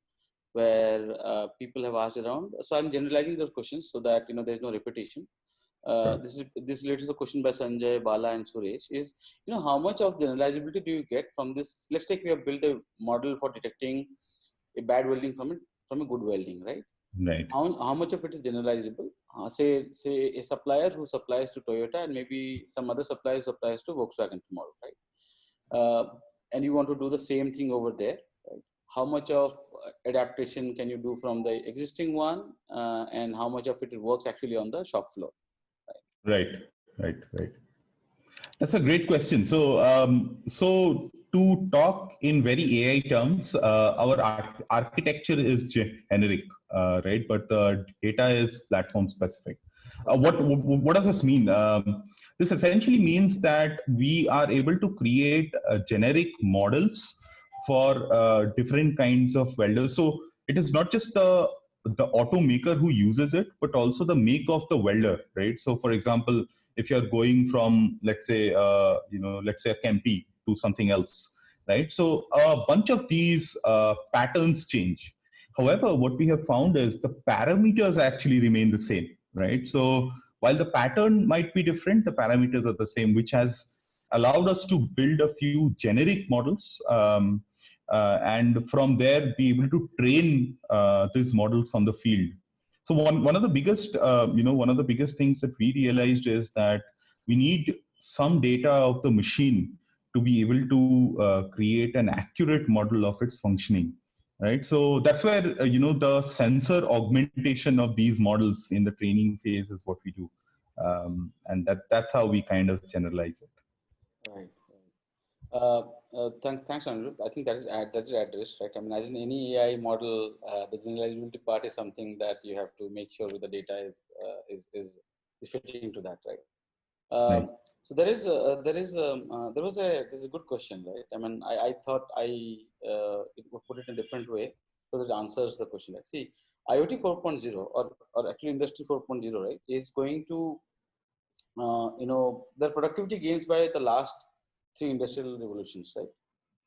where people have asked around. So I'm generalizing those questions so that there's no repetition. This relates to the question by Sanjay, Bala, and Suresh. Is how much of generalizability do you get from this? Let's take we have built a model for detecting a bad welding from a good welding, right? Right. How much of it is generalizable? say a supplier who supplies to Toyota and maybe some other supplier who supplies to Volkswagen tomorrow, right? And you want to do the same thing over there, right? How much of adaptation can you do from the existing one, and how much of it works actually on the shop floor? Right. That's a great question. So to talk in very AI terms, our architecture is generic, right? But the data is platform specific. What does this mean? This essentially means that we are able to create generic models for different kinds of welders. So it is not just the automaker who uses it, but also the make of the welder, right? So for example, if you're going from, let's say a Kempi to something else, right? So a bunch of these patterns change. However, what we have found is the parameters actually remain the same, right? So while the pattern might be different, the parameters are the same, which has allowed us to build a few generic models, and from there be able to train these models on the field. So one of the biggest things that we realized is that we need some data of the machine to be able to create an accurate model of its functioning, right? So that's where the sensor augmentation of these models in the training phase is what we do, and that's how we kind of generalize it. Right. Thanks, Anirudh. I think that's addressed, right? I mean, as in any AI model, the generalizability part is something that you have to make sure with the data is fitting to that, right? Right. So there's a good question, right? I mean, I thought it would put it in a different way so that it answers the question. Like, see, IoT 4.0 or actually Industry 4.0, right, is going to the productivity gains by the last 3 industrial revolutions, right?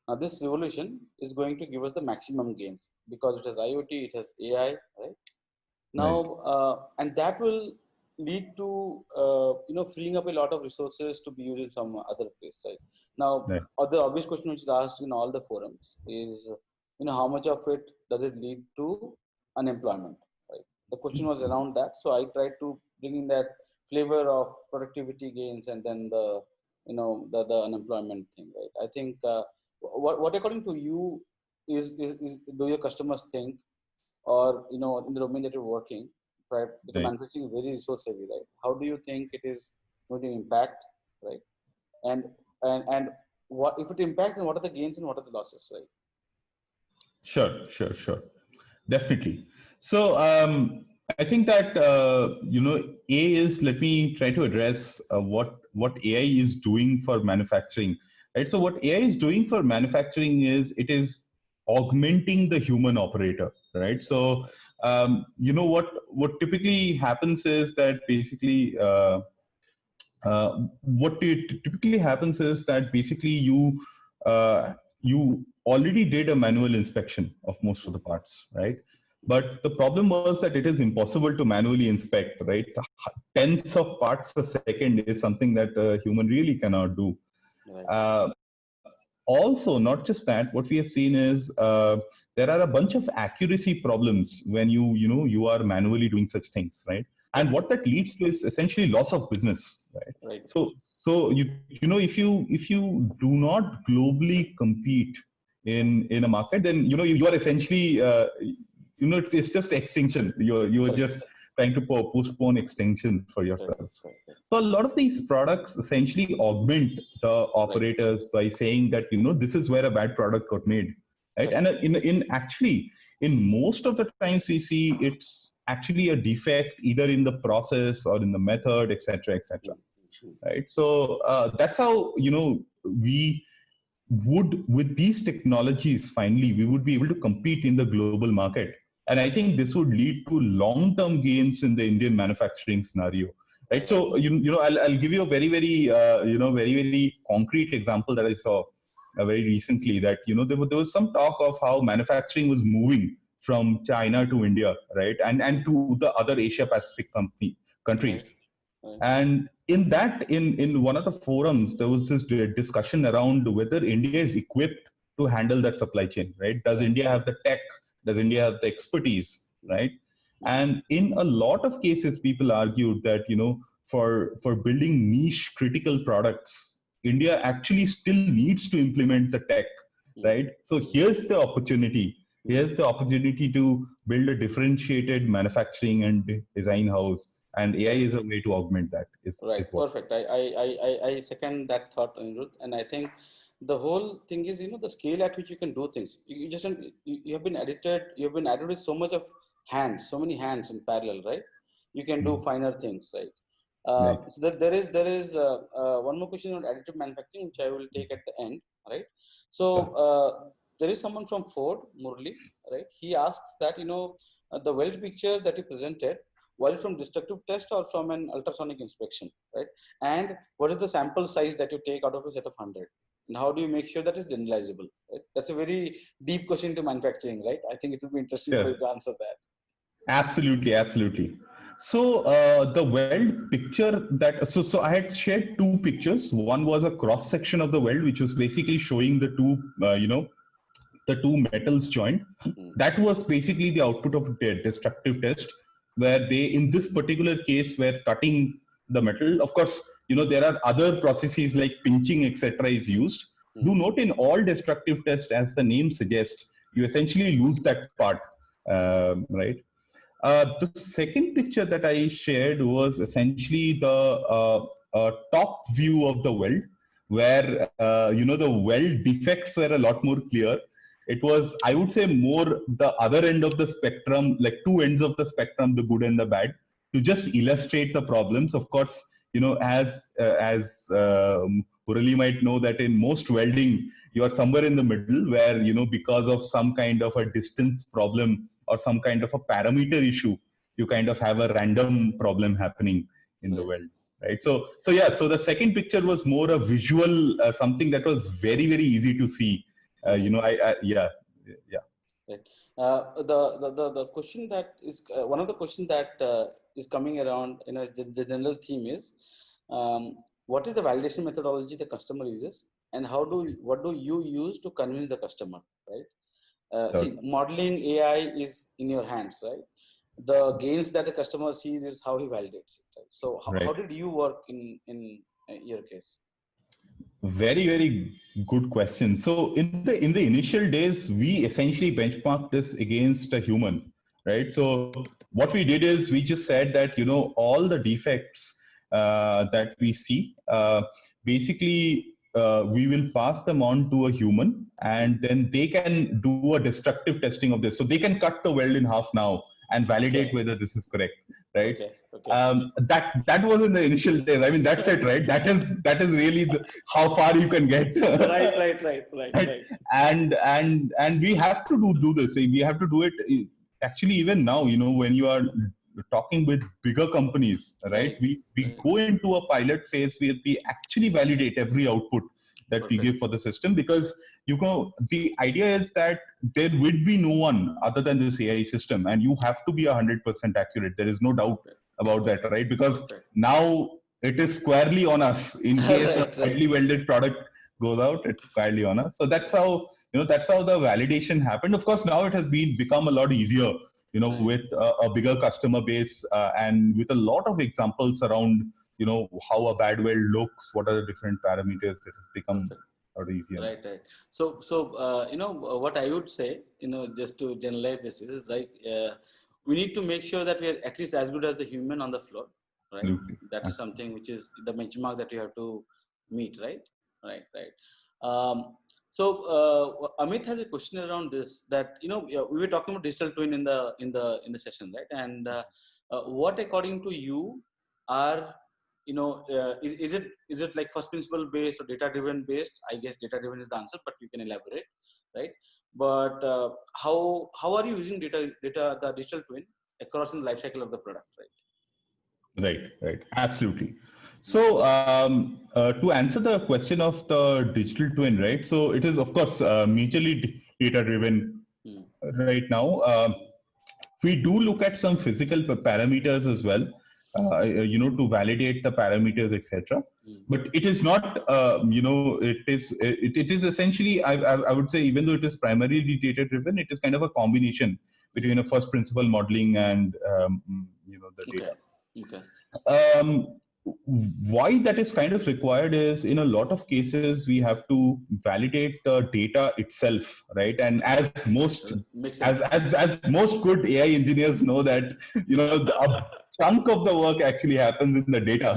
Now this revolution is going to give us the maximum gains because it has IoT, it has AI, right? Now, and that will lead to freeing up a lot of resources to be used in some other place, right? Now, the obvious question which is asked in all the forums is, how much of it does it lead to unemployment, right? The question was around that, so I tried to bring in that flavor of productivity gains and then the unemployment thing, right? I think what according to you is do your customers think, or in the domain that you're working, right? Because manufacturing is very resource heavy, right? How do you think it is going to impact, right? And what if it impacts, and what are the gains and what are the losses, right? Sure, definitely. So I think that let me try to address what AI is doing for manufacturing, right? So what AI is doing for manufacturing is it is augmenting the human operator, right? So what typically happens is that basically you already did a manual inspection of most of the parts, right? But the problem was that it is impossible to manually inspect, right? Tenths of parts a second is something that a human really cannot do. Right. Also, not just that, what we have seen is there are a bunch of accuracy problems when you are manually doing such things, right? And what that leads to is essentially loss of business, right? So if you do not globally compete in a market, then you are essentially it's just extinction. You're just trying to postpone extinction for yourself. So a lot of these products essentially augment the operators by saying that this is where a bad product got made, right? And in most of the times we see it's actually a defect either in the process or in the method, etc., right? So that's how we would, with these technologies, finally we would be able to compete in the global market. And I think this would lead to long-term gains in the Indian manufacturing scenario, right? So I'll give you a very very concrete example that I saw very recently. That there was some talk of how manufacturing was moving from China to India, right, and to the other Asia Pacific countries. Right. And in one of the forums, there was this discussion around whether India is equipped to handle that supply chain, right? Does India have the tech? Does India have the expertise, right? And in a lot of cases, people argued that, for building niche critical products, India actually still needs to implement the tech, right? So here's the opportunity. Here's the opportunity to build a differentiated manufacturing and design house, and AI is a way to augment that. Right, perfect. I second that thought, Anirudh. And I think the whole thing is, the scale at which you can do things. You just don't, you have been added with so much of hands, so many hands in parallel, right? You can do finer things, right? So there is one more question on additive manufacturing, which I will take at the end, right? So there is someone from Ford, Murli, right? He asks that, the weld picture that you presented, was it from destructive test or from an ultrasonic inspection, right? And what is the sample size that you take out of a set of 100? And how do you make sure that is generalizable, right? That's a very deep question to manufacturing, right? I think it will be interesting for you to answer that. Absolutely, absolutely. So the weld picture so I had shared two pictures. One was a cross section of the weld, which was basically showing the two, the two metals joined. That was basically the output of a destructive test, where they, in this particular case, were cutting the metal. Of course, there are other processes like pinching, etc. is used. Do note, in all destructive tests, as the name suggests, you essentially lose that part, right? The second picture that I shared was essentially the top view of the weld, where the weld defects were a lot more clear. It was, I would say, more the other end of the spectrum, like two ends of the spectrum, the good and the bad, to just illustrate the problems. Of course, as Murali might know, that in most welding, you are somewhere in the middle, where because of some kind of a distance problem or some kind of a parameter issue, you kind of have a random problem happening in the weld, right? So the second picture was more a visual, something that was very, very easy to see. Yeah. Right. The question that is one of the questions that is coming around, the general theme is, what is the validation methodology the customer uses, and what do you use to convince the customer, right? See, modeling AI is in your hands, right? The gains that the customer sees is how he validates it, right? So how did you work in your case? Very, very good question. So in the initial days, we essentially benchmarked this against a human, right? So what we did is we just said that, all the defects that we see, basically, we will pass them on to a human, and then they can do a destructive testing of this. So they can cut the weld in half now and validate whether this is correct, right? That was in the initial days. I mean, that's it, right? That is really how far you can get. Right. And we have to do this. We have to do it. Actually, even now, when you are talking with bigger companies, right? We go into a pilot phase where we actually validate every output that we give for the system, because the idea is that there would be no one other than this AI system, and you have to be 100% accurate. There is no doubt about that, right? Because now it is squarely on us. In case a badly welded product goes out, it's squarely on us. So that's how that's how the validation happened. Of course, now it has become a lot easier, with a bigger customer base, and with a lot of examples around, how a bad weld looks, what are the different parameters. It has become a lot easier. Right. So what I would say, just to generalize this is like, we need to make sure that we are at least as good as the human on the floor, right? Absolutely. That's Absolutely. Something which is the benchmark that you have to meet, right? Right. So Amit has a question around this, that we were talking about digital twin in the session, right? And what, according to you, are is it like first principle based or data driven based? I guess data driven is the answer, but you can elaborate, right? But how are you using the digital twin across in the life cycle of the product, right? Right. Absolutely. So to answer the question of the digital twin, right? So it is, of course, majorly data driven right now. We do look at some physical parameters as well, to validate the parameters, etc. But it is not, it is essentially, I would say, even though it is primarily data driven, it is kind of a combination between a first principle modeling and the data. Okay. Why that is kind of required is in a lot of cases we have to validate the data itself, right? And as most good AI engineers know that a chunk of the work actually happens in the data.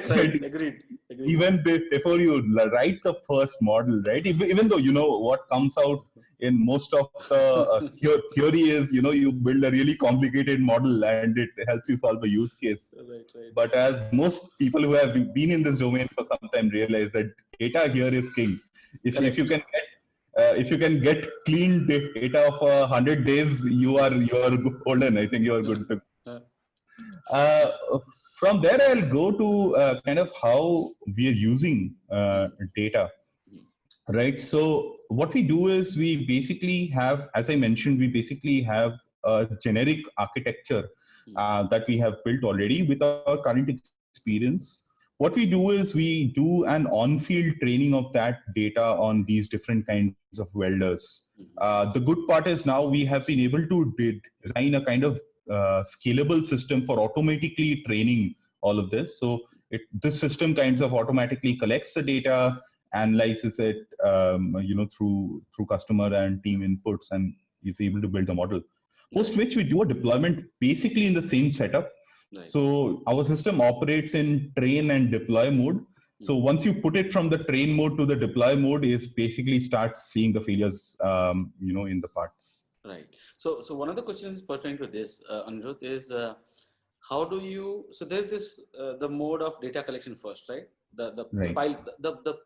Right. Agreed. Even before you write the first model, right? Even though what comes out in most of the theory is, you build a really complicated model and it helps you solve a use case. Right. But as most people who have been in this domain for some time realize that data here is king. If you can get clean data of 100 days, you are golden. I think you are good to. From there, I'll go to kind of how we are using data, right? So what we do is we basically have, as I mentioned, we basically have a generic architecture that we have built already with our current experience. What we do is we do an on-field training of that data on these different kinds of welders. The good part is now we have been able to design a kind of scalable system for automatically training all of this. So this system kinds of automatically collects the data, analyzes it, through customer and team inputs, and is able to build a model. Post which we do a deployment basically in the same setup. Right. So our system operates in train and deploy mode. So once you put it from the train mode to the deploy mode, is basically starts seeing the failures, in the parts. Right. So one of the questions pertaining to this, Anirudh, is how do you? So there's this the mode of data collection first, right? The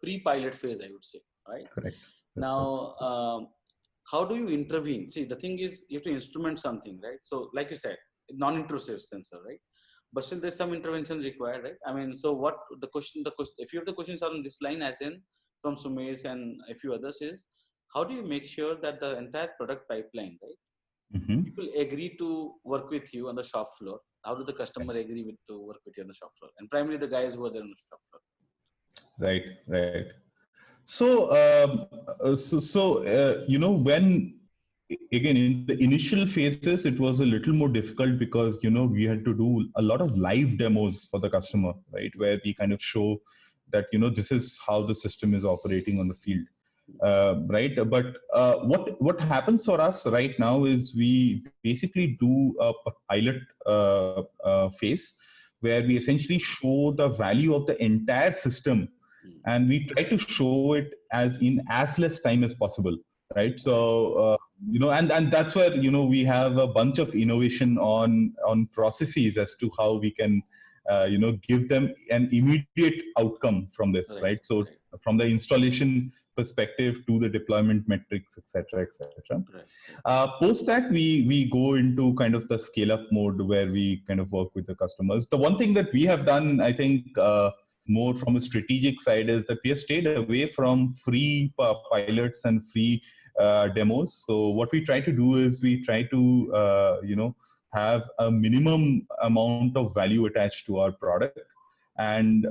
pre-pilot phase, I would say, right? Correct. Now, how do you intervene? See, the thing is, you have to instrument something, right? So, like you said, non-intrusive sensor, right? But still, there's some intervention required, right? I mean, so what the question? A few of the questions are on this line, as in from Sumesh and a few others, is how do you make sure that the entire product pipeline, right? Mm-hmm. People agree to work with you on the shop floor. How do the customer agree to work with you on the shop floor? And primarily the guys who are there on the shop floor. Right. So, when again in the initial phases, it was a little more difficult because we had to do a lot of live demos for the customer, right, where we kind of show that this is how the system is operating on the field, right? But what happens for us right now is we basically do a pilot phase where we essentially show the value of the entire system. And we try to show it in as less time as possible, right? So, and that's where, we have a bunch of innovation on processes as to how we can, give them an immediate outcome from this, right? So from the installation perspective to the deployment metrics, etc. Post that, we go into kind of the scale up mode where we kind of work with the customers. The one thing that we have done, I think, more from a strategic side, is that we have stayed away from free pilots and free demos. So what we try to do is we try to have a minimum amount of value attached to our product, and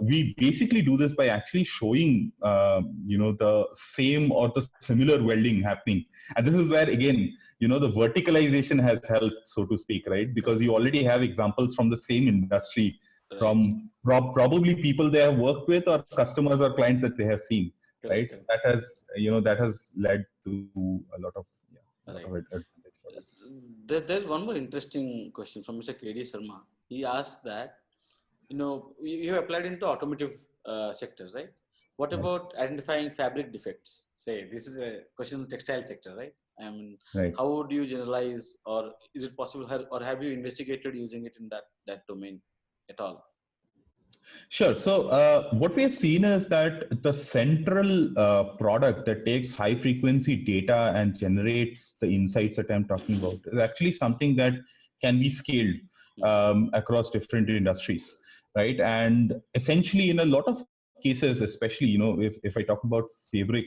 we basically do this by actually showing the same or the similar welding happening. And this is where again the verticalization has helped, so to speak, right? Because you already have examples from the same industry, from probably people they have worked with or customers or clients that they have seen, right? So that has led to a lot of advantage for us. There's one more interesting question from Mr. KD Sharma. He asked that you have applied into automotive sector, right? What about identifying fabric defects? Say this is a question of textile sector, right? I mean, how would you generalize, or is it possible, or have you investigated using it in that domain at all? Sure. So what we have seen is that the central product that takes high frequency data and generates the insights that I'm talking about is actually something that can be scaled across different industries, right? And essentially in a lot of cases, especially, if I talk about fabric,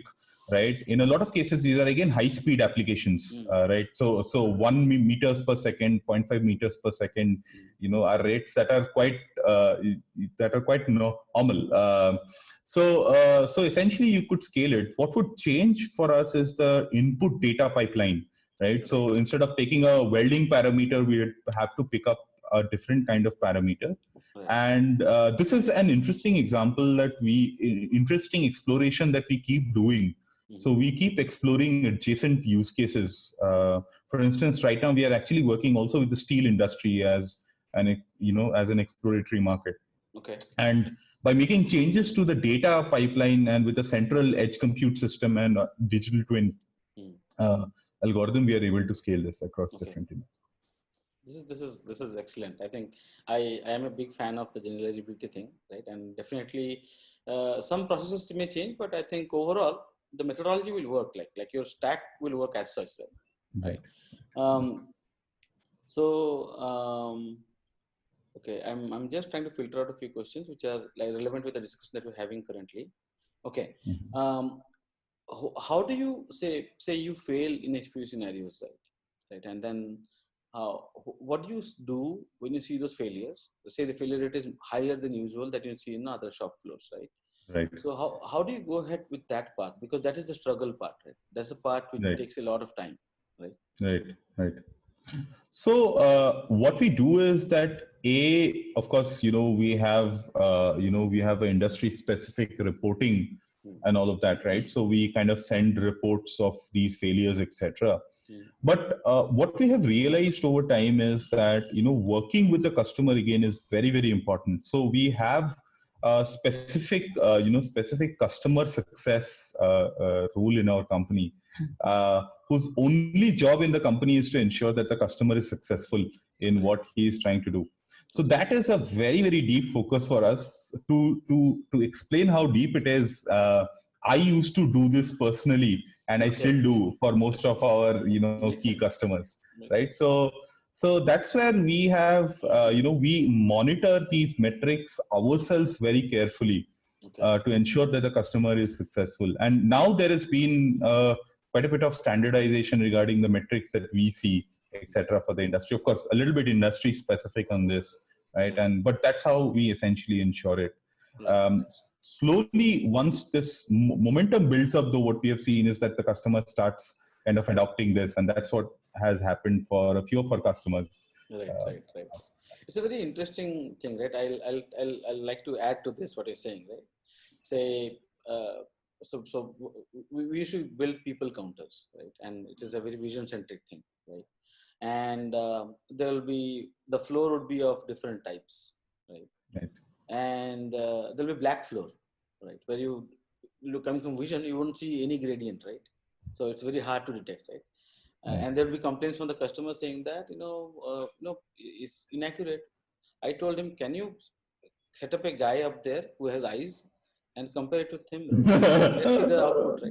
right, in a lot of cases, these are again high-speed applications, right? So 1 meters per second, 0.5 meters per second, are rates that are quite normal. So essentially, you could scale it. What would change for us is the input data pipeline, right? So instead of taking a welding parameter, we would have to pick up a different kind of parameter. Right. And this is an interesting example that interesting exploration that we keep doing. So we keep exploring adjacent use cases. For instance, right now we are actually working also with the steel industry as an exploratory market. Okay. And by making changes to the data pipeline and with a central edge compute system and digital twin algorithm, we are able to scale this across different industries. This is excellent. I think I am a big fan of the generalizability thing, right? And definitely some processes may change, but I think overall the methodology will work. Like your stack will work as such, right? Okay, I'm just trying to filter out a few questions which are like relevant with the discussion that we're having currently. Okay, how do you say you fail in a few scenarios, right? And then what do you do when you see those failures? Say the failure rate is higher than usual that you see in other shop floors, right? Right. So how do you go ahead with that path? Because that is the struggle part, right? That's the part which takes a lot of time, right? Right. So what we do is that of course, we have an industry specific reporting and all of that, right? So we kind of send reports of these failures, etc. But what we have realized over time is that working with the customer again is very, very important. So we have specific customer success rule in our company, whose only job in the company is to ensure that the customer is successful in what he is trying to do. So that is a very, very deep focus for us. To explain how deep it is, I used to do this personally, and I still do for most of our key customers, right? So that's where we have we monitor these metrics ourselves very carefully to ensure that the customer is successful. And now there has been quite a bit of standardization regarding the metrics that we see, etc., for the industry. Of course, a little bit industry specific on this, right? But that's how we essentially ensure it. Slowly, once this momentum builds up, though, what we have seen is that the customer starts kind of adopting this, and that's what has happened for a few of our customers. Right. It's a very interesting thing, right? I'll like to add to this what you're saying, right? Say, so we should build people counters, right? And it is a very vision centric thing, right? And there will be the floor would be of different types, right? And there'll be black floor, right? Where you look coming from vision, you won't see any gradient, right? So it's very hard to detect, right? And there'll be complaints from the customer saying that it's inaccurate. I told him, can you set up a guy up there who has eyes and compare it with him? Let's see the output,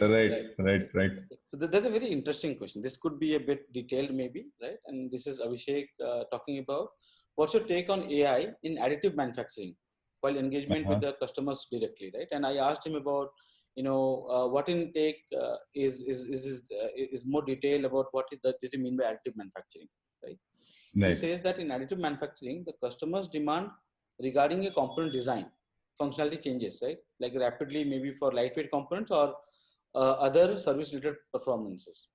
right? Right. So that's a very interesting question. This could be a bit detailed, maybe, right? And this is Abhishek talking about what's your take on AI in additive manufacturing while engagement with the customers directly, right? And I asked him about what intake is more detailed about what does it mean by additive manufacturing, right? He says that in additive manufacturing, the customers demand regarding a component design, functionality changes, right? Like rapidly, maybe for lightweight components or other service-related performances.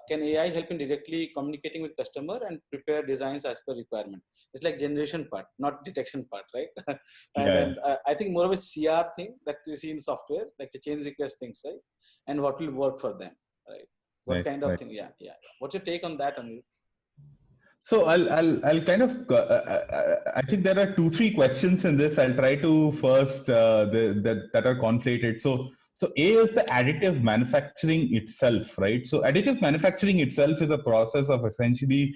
Can AI help in directly communicating with customer and prepare designs as per requirement? It's like generation part, not detection part, right? and I think more of a CR thing that you see in software, like the change request things, right? And what will work for them, right? What kind of thing? Yeah. What's your take on that, Anirudh? So I'll kind of I think there are 2-3 questions in this. I'll try to first that are conflated. So A is the additive manufacturing itself, right? So additive manufacturing itself is a process of essentially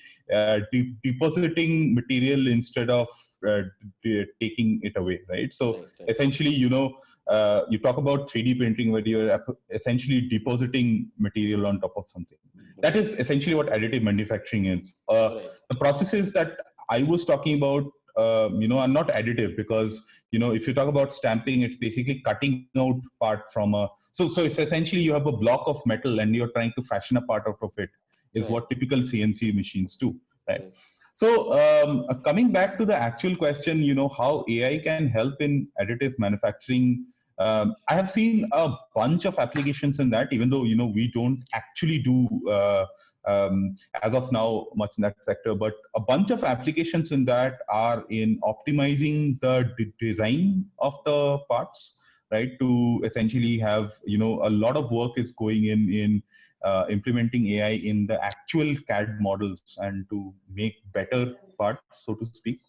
depositing material instead of taking it away, right? So essentially, you talk about 3D printing where you're essentially depositing material on top of something. That is essentially what additive manufacturing is. The processes that I was talking about, are not additive because, if you talk about stamping, it's basically cutting out part from so it's essentially you have a block of metal and you're trying to fashion a part out of it is what typical CNC machines do, right? So coming back to the actual question, how AI can help in additive manufacturing, I have seen a bunch of applications in that, even though, we don't actually do as of now much in that sector, but a bunch of applications in that are in optimizing the design of the parts, right? To essentially have, a lot of work is going in implementing AI in the actual CAD models and to make better parts, so to speak.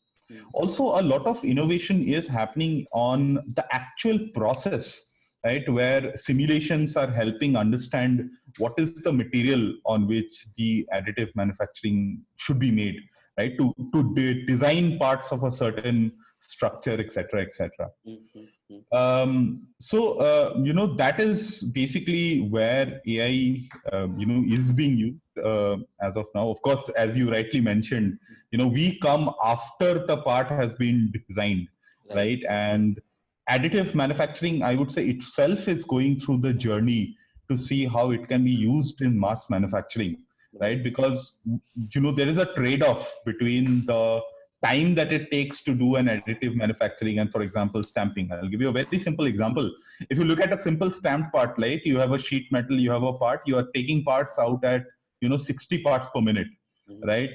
Also, a lot of innovation is happening on the actual process, right? Where simulations are helping understand what is the material on which the additive manufacturing should be made, right? To design parts of a certain structure, etc., etc. That is basically where AI, is being used as of now. Of course, as you rightly mentioned, we come after the part has been designed, right? And additive manufacturing, I would say itself is going through the journey to see how it can be used in mass manufacturing, right? Because, there is a trade-off between the time that it takes to do an additive manufacturing and, for example, stamping. I'll give you a very simple example. If you look at a simple stamped part, right? You have a sheet metal, you have a part, you are taking parts out at, 60 parts per minute, right?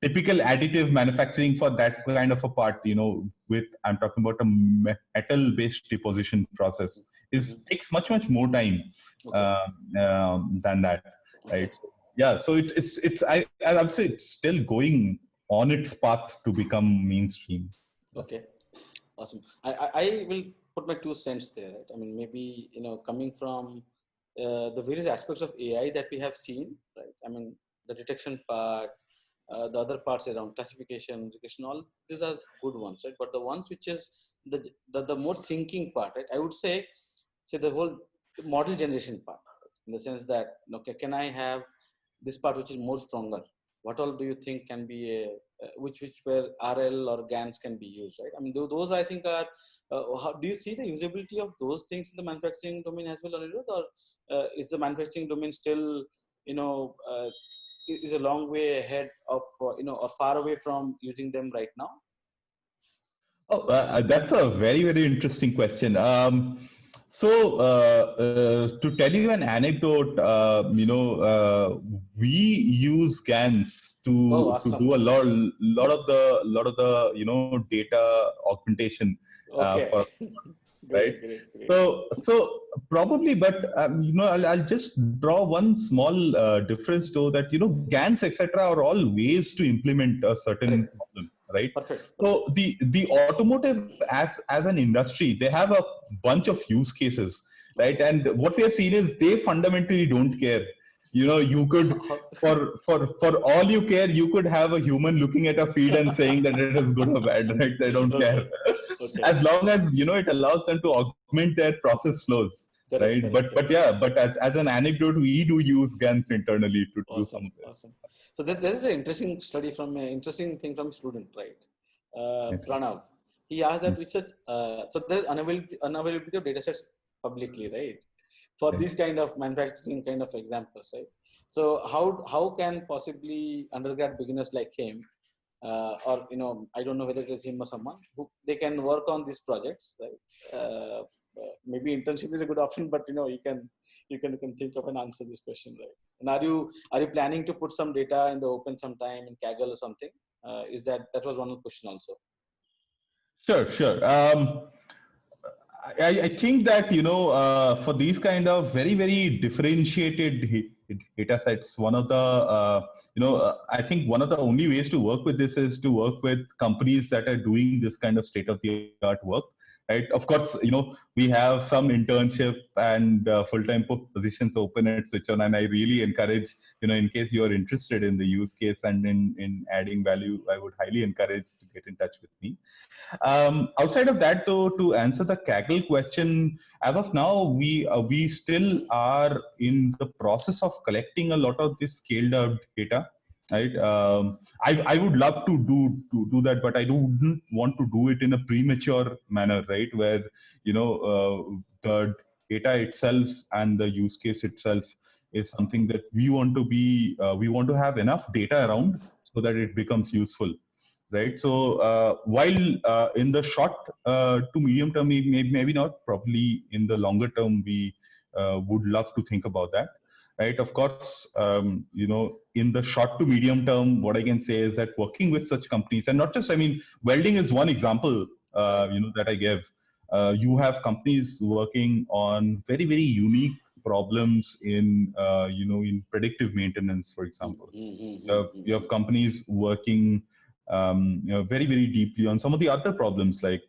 Typical additive manufacturing for that kind of a part, I'm talking about a metal-based deposition process, takes much more time than that, right? So, yeah, so I'd say it's still going on its path to become mainstream. Okay, awesome. I will put my 2 cents there, right? I mean, maybe, coming from the various aspects of AI that we have seen, right? I mean, the detection part, the other parts around classification, all these are good ones, right? But the ones which is the more thinking part, right? I would say the whole model generation part, in the sense that, okay, can I have this part which is more stronger? What all do you think can be which where RL or GANs can be used, right? I mean, those I think are. How do you see the usability of those things in the manufacturing domain as well, or is the manufacturing domain still, is a long way ahead of, or far away from using them right now? Oh, that's a very interesting question. To tell you an anecdote, we use GANs to do a lot of the data augmentation. Okay. Right. Great. So probably, but I'll just draw one small difference though, that GANs etc. are all ways to implement a certain problem. Right. Perfect. So the automotive as an industry, they have a bunch of use cases, right? And what we have seen is they fundamentally don't care. You could, for all you care, you could have a human looking at a feed and saying that it is good or bad, right? They don't care. As long as, it allows them to augment their process flows. Right. But as an anecdote, we do use GANs internally to do some of this. Awesome. So there is an interesting study from an interesting thing from a student, right? Pranav. He asked that research. So there is unavailability of data sets publicly, right? For these kind of manufacturing kind of examples, right? So how can possibly undergrad beginners like him, or I don't know whether it is him or someone who they can work on these projects, right? Maybe internship is a good option, but you can think of and answer this question, right? And are you planning to put some data in the open sometime in Kaggle or something? Is that was one of the question also? Sure. I think that for these kind of very differentiated data sets, one of the I think one of the only ways to work with this is to work with companies that are doing this kind of state-of-the-art work. Right. Of course, we have some internship and full-time positions open at SwitchOn, and I really encourage, in case you are interested in the use case and in adding value, I would highly encourage to get in touch with me. Outside of that, though, to answer the Kaggle question, as of now, we still are in the process of collecting a lot of this scaled-up data. Right. I would love to do that, but I don't want to do it in a premature manner, right? Where, the data itself and the use case itself is something that we want to have enough data around so that it becomes useful. right? So while in the short to medium term, maybe not, probably in the longer term, we would love to think about that, right? Of course, in the short to medium term, what I can say is that working with such companies, and not just, I mean, welding is one example, that I gave. You have companies working on very, very unique problems in, in predictive maintenance, for example. You have companies working, very, very deeply on some of the other problems, like,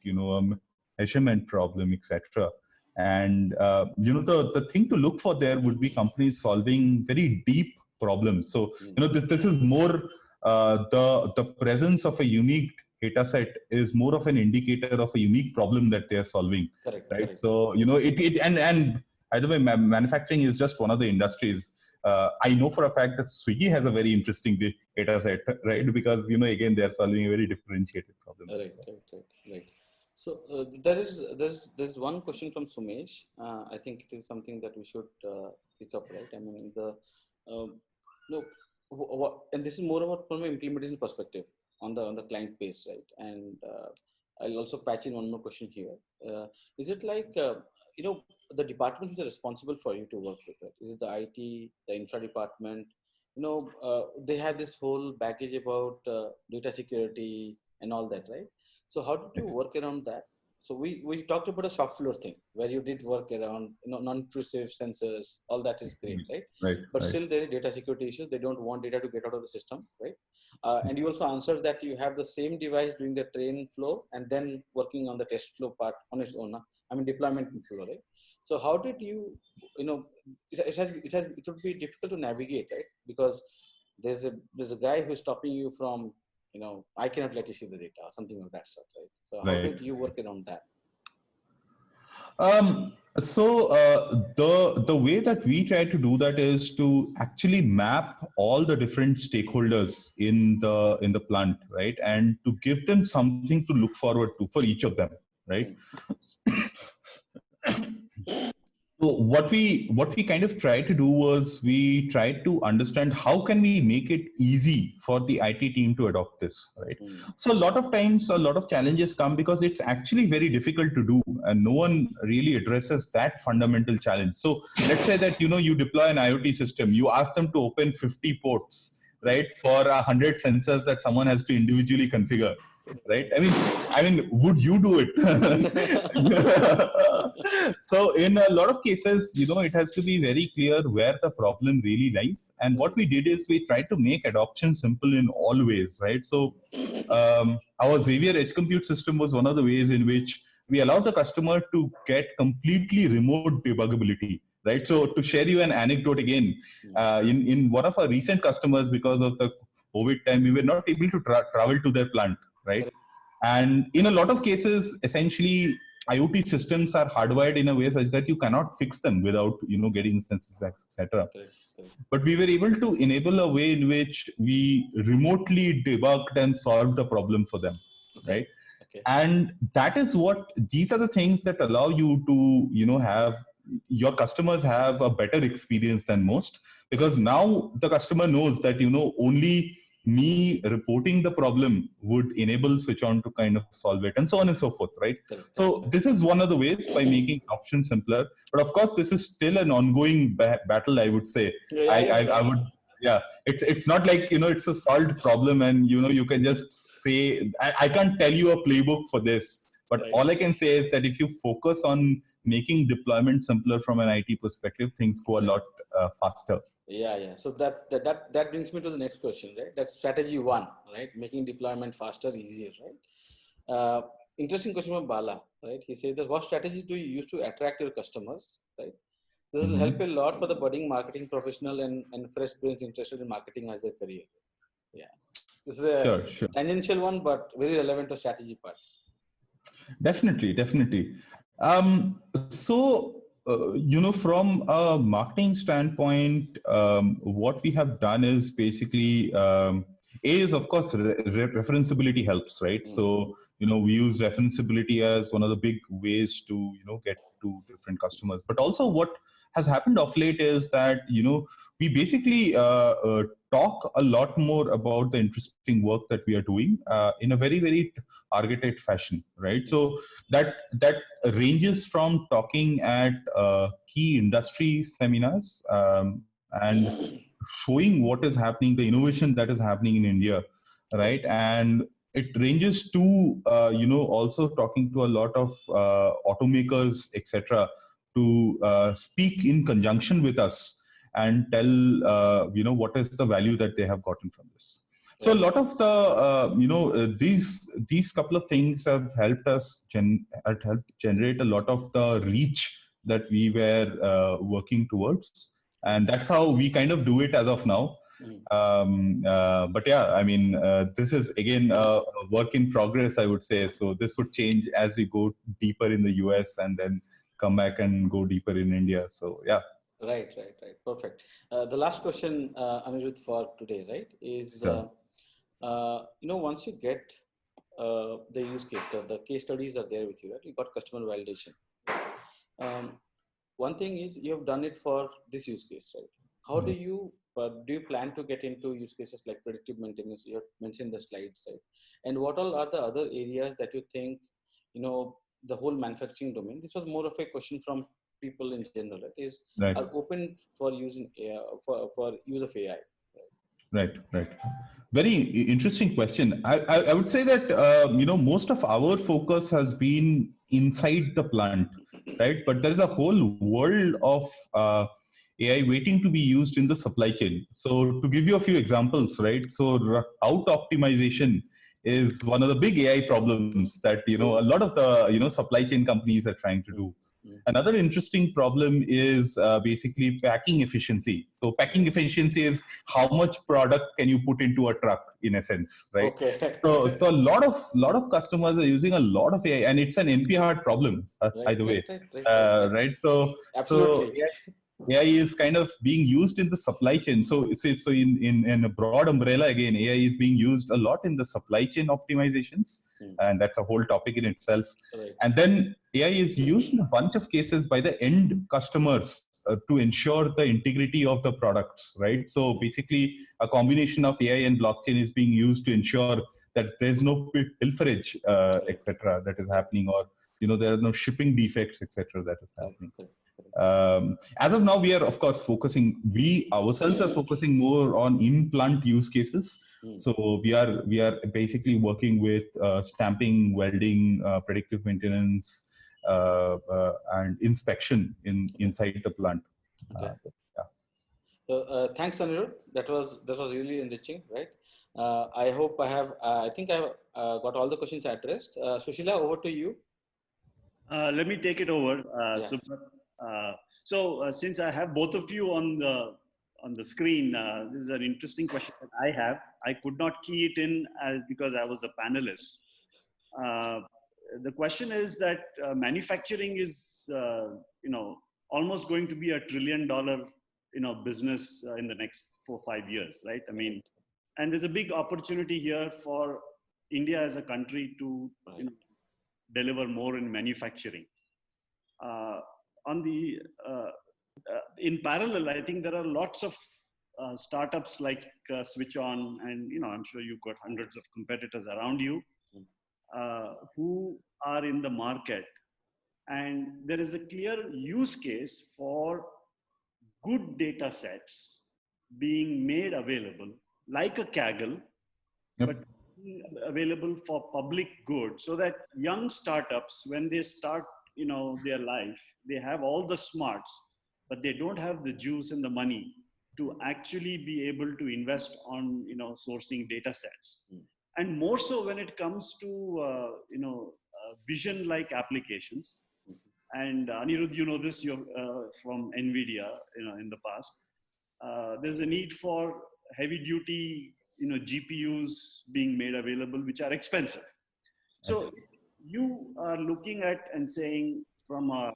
measurement problem, etc. And, the thing to look for there would be companies solving very deep problems. So, this is more, the presence of a unique data set is more of an indicator of a unique problem that they are solving. Correct. Right. Correct. So, and either way, manufacturing is just one of the industries. I know for a fact that Swiggy has a very interesting data set, right? Because, again, they're solving a very differentiated problem. Right. So there's one question from Sumesh. I think it is something that we should pick up, right? I mean, and this is more about from an implementation perspective on the client base, right? And I'll also patch in one more question here. Is it like the departments which are responsible for you to work with it? Is it the IT, the infra department? They have this whole baggage about data security and all that, right? So how did you work around that? So we talked about a shop floor thing where you did work around, non-intrusive sensors, all that is great, right? Right. But still there are data security issues. They don't want data to get out of the system, right? And you also answered that you have the same device doing the train flow and then working on the test flow part on its own. I mean, deployment flow, right? So how did you, it would be difficult to navigate, right? Because there's a guy who's stopping you from, I cannot let you see the data or something of that sort, right? So how did you work around that? The way that we try to do that is to actually map all the different stakeholders in the plant, right? And to give them something to look forward to for each of them, right? So what we kind of tried to do was we tried to understand how can we make it easy for the IT team to adopt this, right? So a lot of times, a lot of challenges come because it's actually very difficult to do, and no one really addresses that fundamental challenge. So let's say that you deploy an IoT system, you ask them to open 50 ports, right, for 100 sensors that someone has to individually configure. Right. I mean, would you do it? So in a lot of cases, it has to be very clear where the problem really lies. And what we did is we tried to make adoption simple in all ways, right? So our Xavier Edge Compute system was one of the ways in which we allowed the customer to get completely remote debuggability. Right. So to share you an anecdote again, in one of our recent customers, because of the COVID time, we were not able to travel to their plant. Right. And in a lot of cases, essentially, IoT systems are hardwired in a way such that you cannot fix them without, getting sensors back, etc. But we were able to enable a way in which we remotely debugged and solved the problem for them. Right. And that is these are the things that allow you to, have your customers have a better experience than most, because now the customer knows that, only me reporting the problem would enable switch on to kind of solve it, and so on and so forth, right? So this is one of the ways by making options simpler. But of course, this is still an ongoing battle, I would say. I would, it's not like, it's a solved problem and, you can just say, I can't tell you a playbook for this. But all I can say is that if you focus on making deployment simpler from an IT perspective, things go a lot faster. Yeah. So that brings me to the next question, right? That's strategy one, right? Making deployment faster, easier, right? Interesting question from Bala, right? He says that what strategies do you use to attract your customers, right? This will help a lot for the budding marketing professional and fresh brains interested in marketing as their career. Yeah. This is a tangential one, but very relevant to strategy part. Definitely. From a marketing standpoint, what we have done is basically, is of course, referenceability helps, right? So, we use referenceability as one of the big ways to, get to different customers. But also what has happened of late is that, we basically talk a lot more about the interesting work that we are doing in a very, very targeted fashion, right? So that ranges from talking at key industry seminars and showing what is happening, the innovation that is happening in India, right? And it ranges to also talking to a lot of automakers, etc., to speak in conjunction with us and tell what is the value that they have gotten from this. So a lot of the these couple of things have helped us generate a lot of the reach that we were working towards, and that's how we kind of do it as of now. But yeah, I mean, this is again a work in progress, I would say. So this would change as we go deeper in the US and then come back and go deeper in India. So yeah. Right. Perfect. The last question, Anirudh, for today, right, is, once you get the use case, the case studies are there with you, right? You got customer validation. One thing is you have done it for this use case, right? How do you plan to get into use cases like predictive maintenance? You have mentioned the slides, right? And what all are the other areas that you think, the whole manufacturing domain? This was more of a question from people in general, are open for using AI, for use of AI. Right. Very interesting question. I would say that most of our focus has been inside the plant, right? But there is a whole world of AI waiting to be used in the supply chain. So to give you a few examples, right? So route optimization is one of the big AI problems that a lot of the supply chain companies are trying to do. Another interesting problem is basically packing efficiency. So packing efficiency is how much product can you put into a truck, in a sense, right? Okay. So a lot of customers are using a lot of AI, and it's an NP-hard problem, by the way, right? So absolutely. AI is kind of being used in the supply chain. So in a broad umbrella, again, AI is being used a lot in the supply chain optimizations, and that's a whole topic in itself. Right. And then AI is used in a bunch of cases by the end customers to ensure the integrity of the products, right? So basically, a combination of AI and blockchain is being used to ensure that there's no pilferage, etc., that is happening, or there are no shipping defects, etc., that is happening. As of now, we are of course we ourselves are focusing more on in-plant use cases. So we are basically working with stamping, welding, predictive maintenance, and inspection inside the plant. So thanks, Anirudh. That was really enriching, right? I hope I think I've got all the questions addressed. Sushila, over to you. Let me take it over. So since I have both of you on the screen, this is an interesting question that I have. I could not key it in because I was a panelist. The question is that manufacturing is, almost going to be $1 trillion, business in the next 4 or 5 years, right? I mean, and there's a big opportunity here for India as a country to deliver more in manufacturing. In parallel, I think there are lots of startups like SwitchOn, and I'm sure you've got hundreds of competitors around you who are in the market, and there is a clear use case for good data sets being made available, like a Kaggle, but available for public good, so that young startups, when they start their life, they have all the smarts, but they don't have the juice and the money to actually be able to invest on sourcing data sets. And more so when it comes to vision like applications. And Anirudh, this you're from NVIDIA, in the past. There's a need for heavy duty GPUs being made available, which are expensive. So you are looking at and saying, from a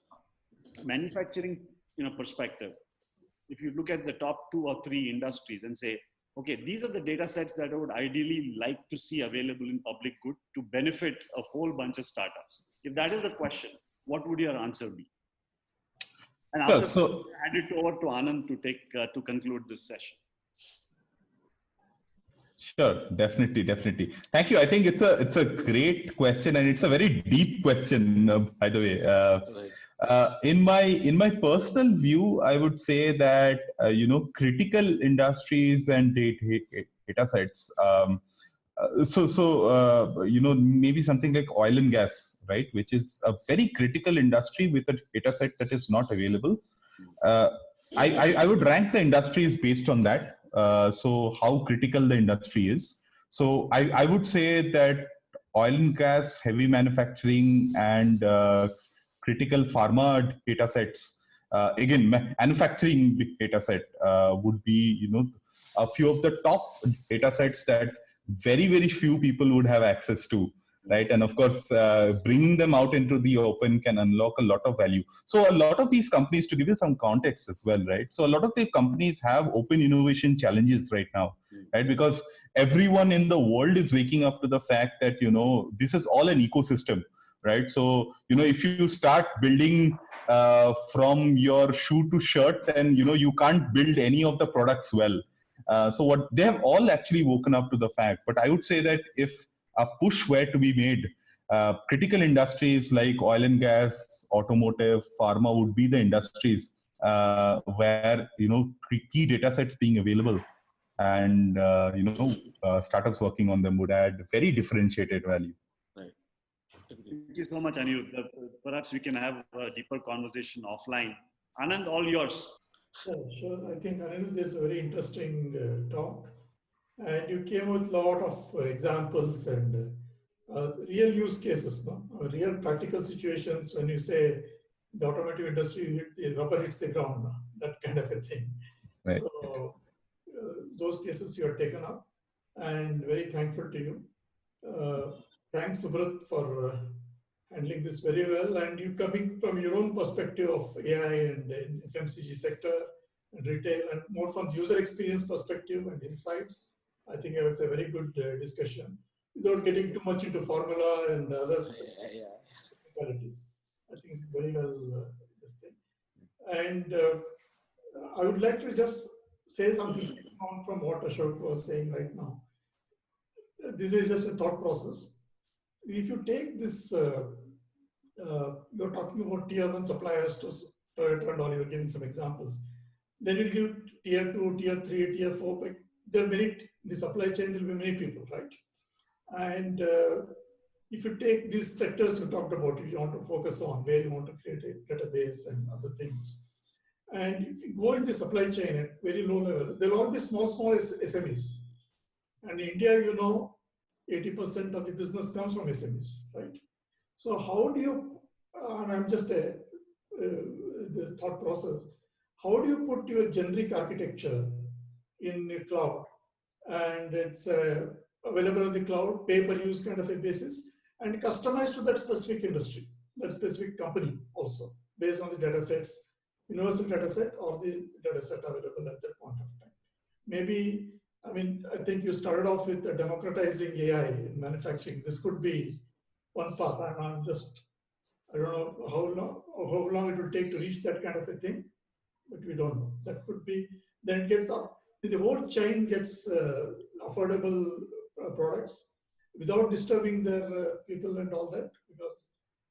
manufacturing perspective, if you look at the top 2 or 3 industries and say, okay, these are the data sets that I would ideally like to see available in public good to benefit a whole bunch of startups. If that is the question, what would your answer be? And after hand it over to Anand to conclude this session. Sure, definitely. Thank you. I think it's a great question, and it's a very deep question, by the way. In my personal view, I would say that critical industries and data sets. Maybe something like oil and gas, right, which is a very critical industry with a data set that is not available. I would rank the industries based on that. So how critical the industry is. So I would say that oil and gas, heavy manufacturing, and critical pharma data sets. Again, manufacturing data set would be a few of the top data sets that very few people would have access to, right? And of course, bringing them out into the open can unlock a lot of value. So a lot of these companies, to give you some context as well, right? So a lot of the companies have open innovation challenges right now, right? Because everyone in the world is waking up to the fact that, this is all an ecosystem, right? So, if you start building from your shoe to shirt, then, you can't build any of the products well. So what they have all actually woken up to the fact. But I would say that if a push were to be made, critical industries like oil and gas, automotive, pharma would be the industries where key data sets being available, and startups working on them would add very differentiated value. Right. Thank you so much, Anirudh. Perhaps we can have a deeper conversation offline. Anand, all yours. Sure. I think Anirudh is a very interesting talk, and you came with a lot of examples and real use cases, no? Real practical situations when you say the automotive industry, the rubber hits the ground, no? That kind of a thing. Right. So those cases you have taken up, and very thankful to you. Thanks, Subrat, for handling this very well, and you coming from your own perspective of AI and FMCG sector and retail, and more from the user experience perspective and insights. I think it was a very good discussion without getting too much into formula and other technicalities. I think it's very well this thing. And I would like to just say something on from what Ashok was saying right now. This is just a thought process. If you take this, you're talking about tier 1 suppliers to Toyota and all, you're giving some examples. Then you give tier 2, tier 3, tier 4. But there are many, the supply chain, there will be many people, right? And if you take these sectors we talked about, if you want to focus on where you want to create a database and other things. And if you go in the supply chain at very low level, there will all be small SMEs. And in India, 80% of the business comes from SMEs, right? So how do you, and I'm just the thought process, how do you put your generic architecture in the cloud, and it's available on the cloud, pay-per-use kind of a basis, and customized to that specific industry, that specific company also, based on the data sets, universal data set or the data set available at that point of time. Maybe, I think you started off with democratizing AI in manufacturing. This could be one path. I don't know how long it will take to reach that kind of a thing, but we don't know. That could be, then it gets up, the whole chain gets affordable products without disturbing their people and all that, because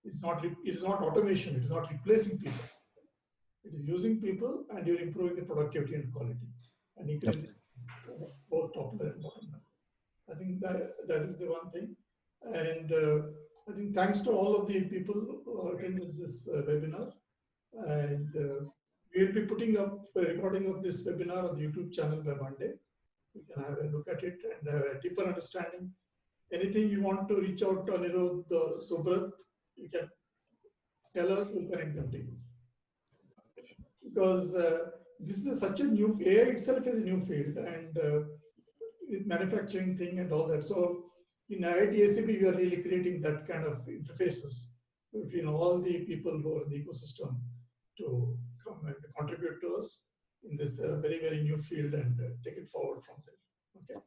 it is not automation, it is not replacing people. It is using people, and you're improving the productivity and quality and increasing both top line and bottom line. I think that is the one thing. And I think thanks to all of the people who are attending this webinar. And we'll be putting up a recording of this webinar on the YouTube channel by Monday. You can have a look at it and have a deeper understanding. Anything you want to reach out to Anirudh or Subrat, you can tell us, we'll connect them to you. Because this is such a new, AI itself is a new field, and manufacturing thing and all that. So in IIT ACB, we are really creating that kind of interfaces between all the people who are in the ecosystem to come and contribute to us in this very new field and take it forward from there. Okay.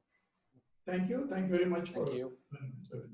Thank you very much for this webinar.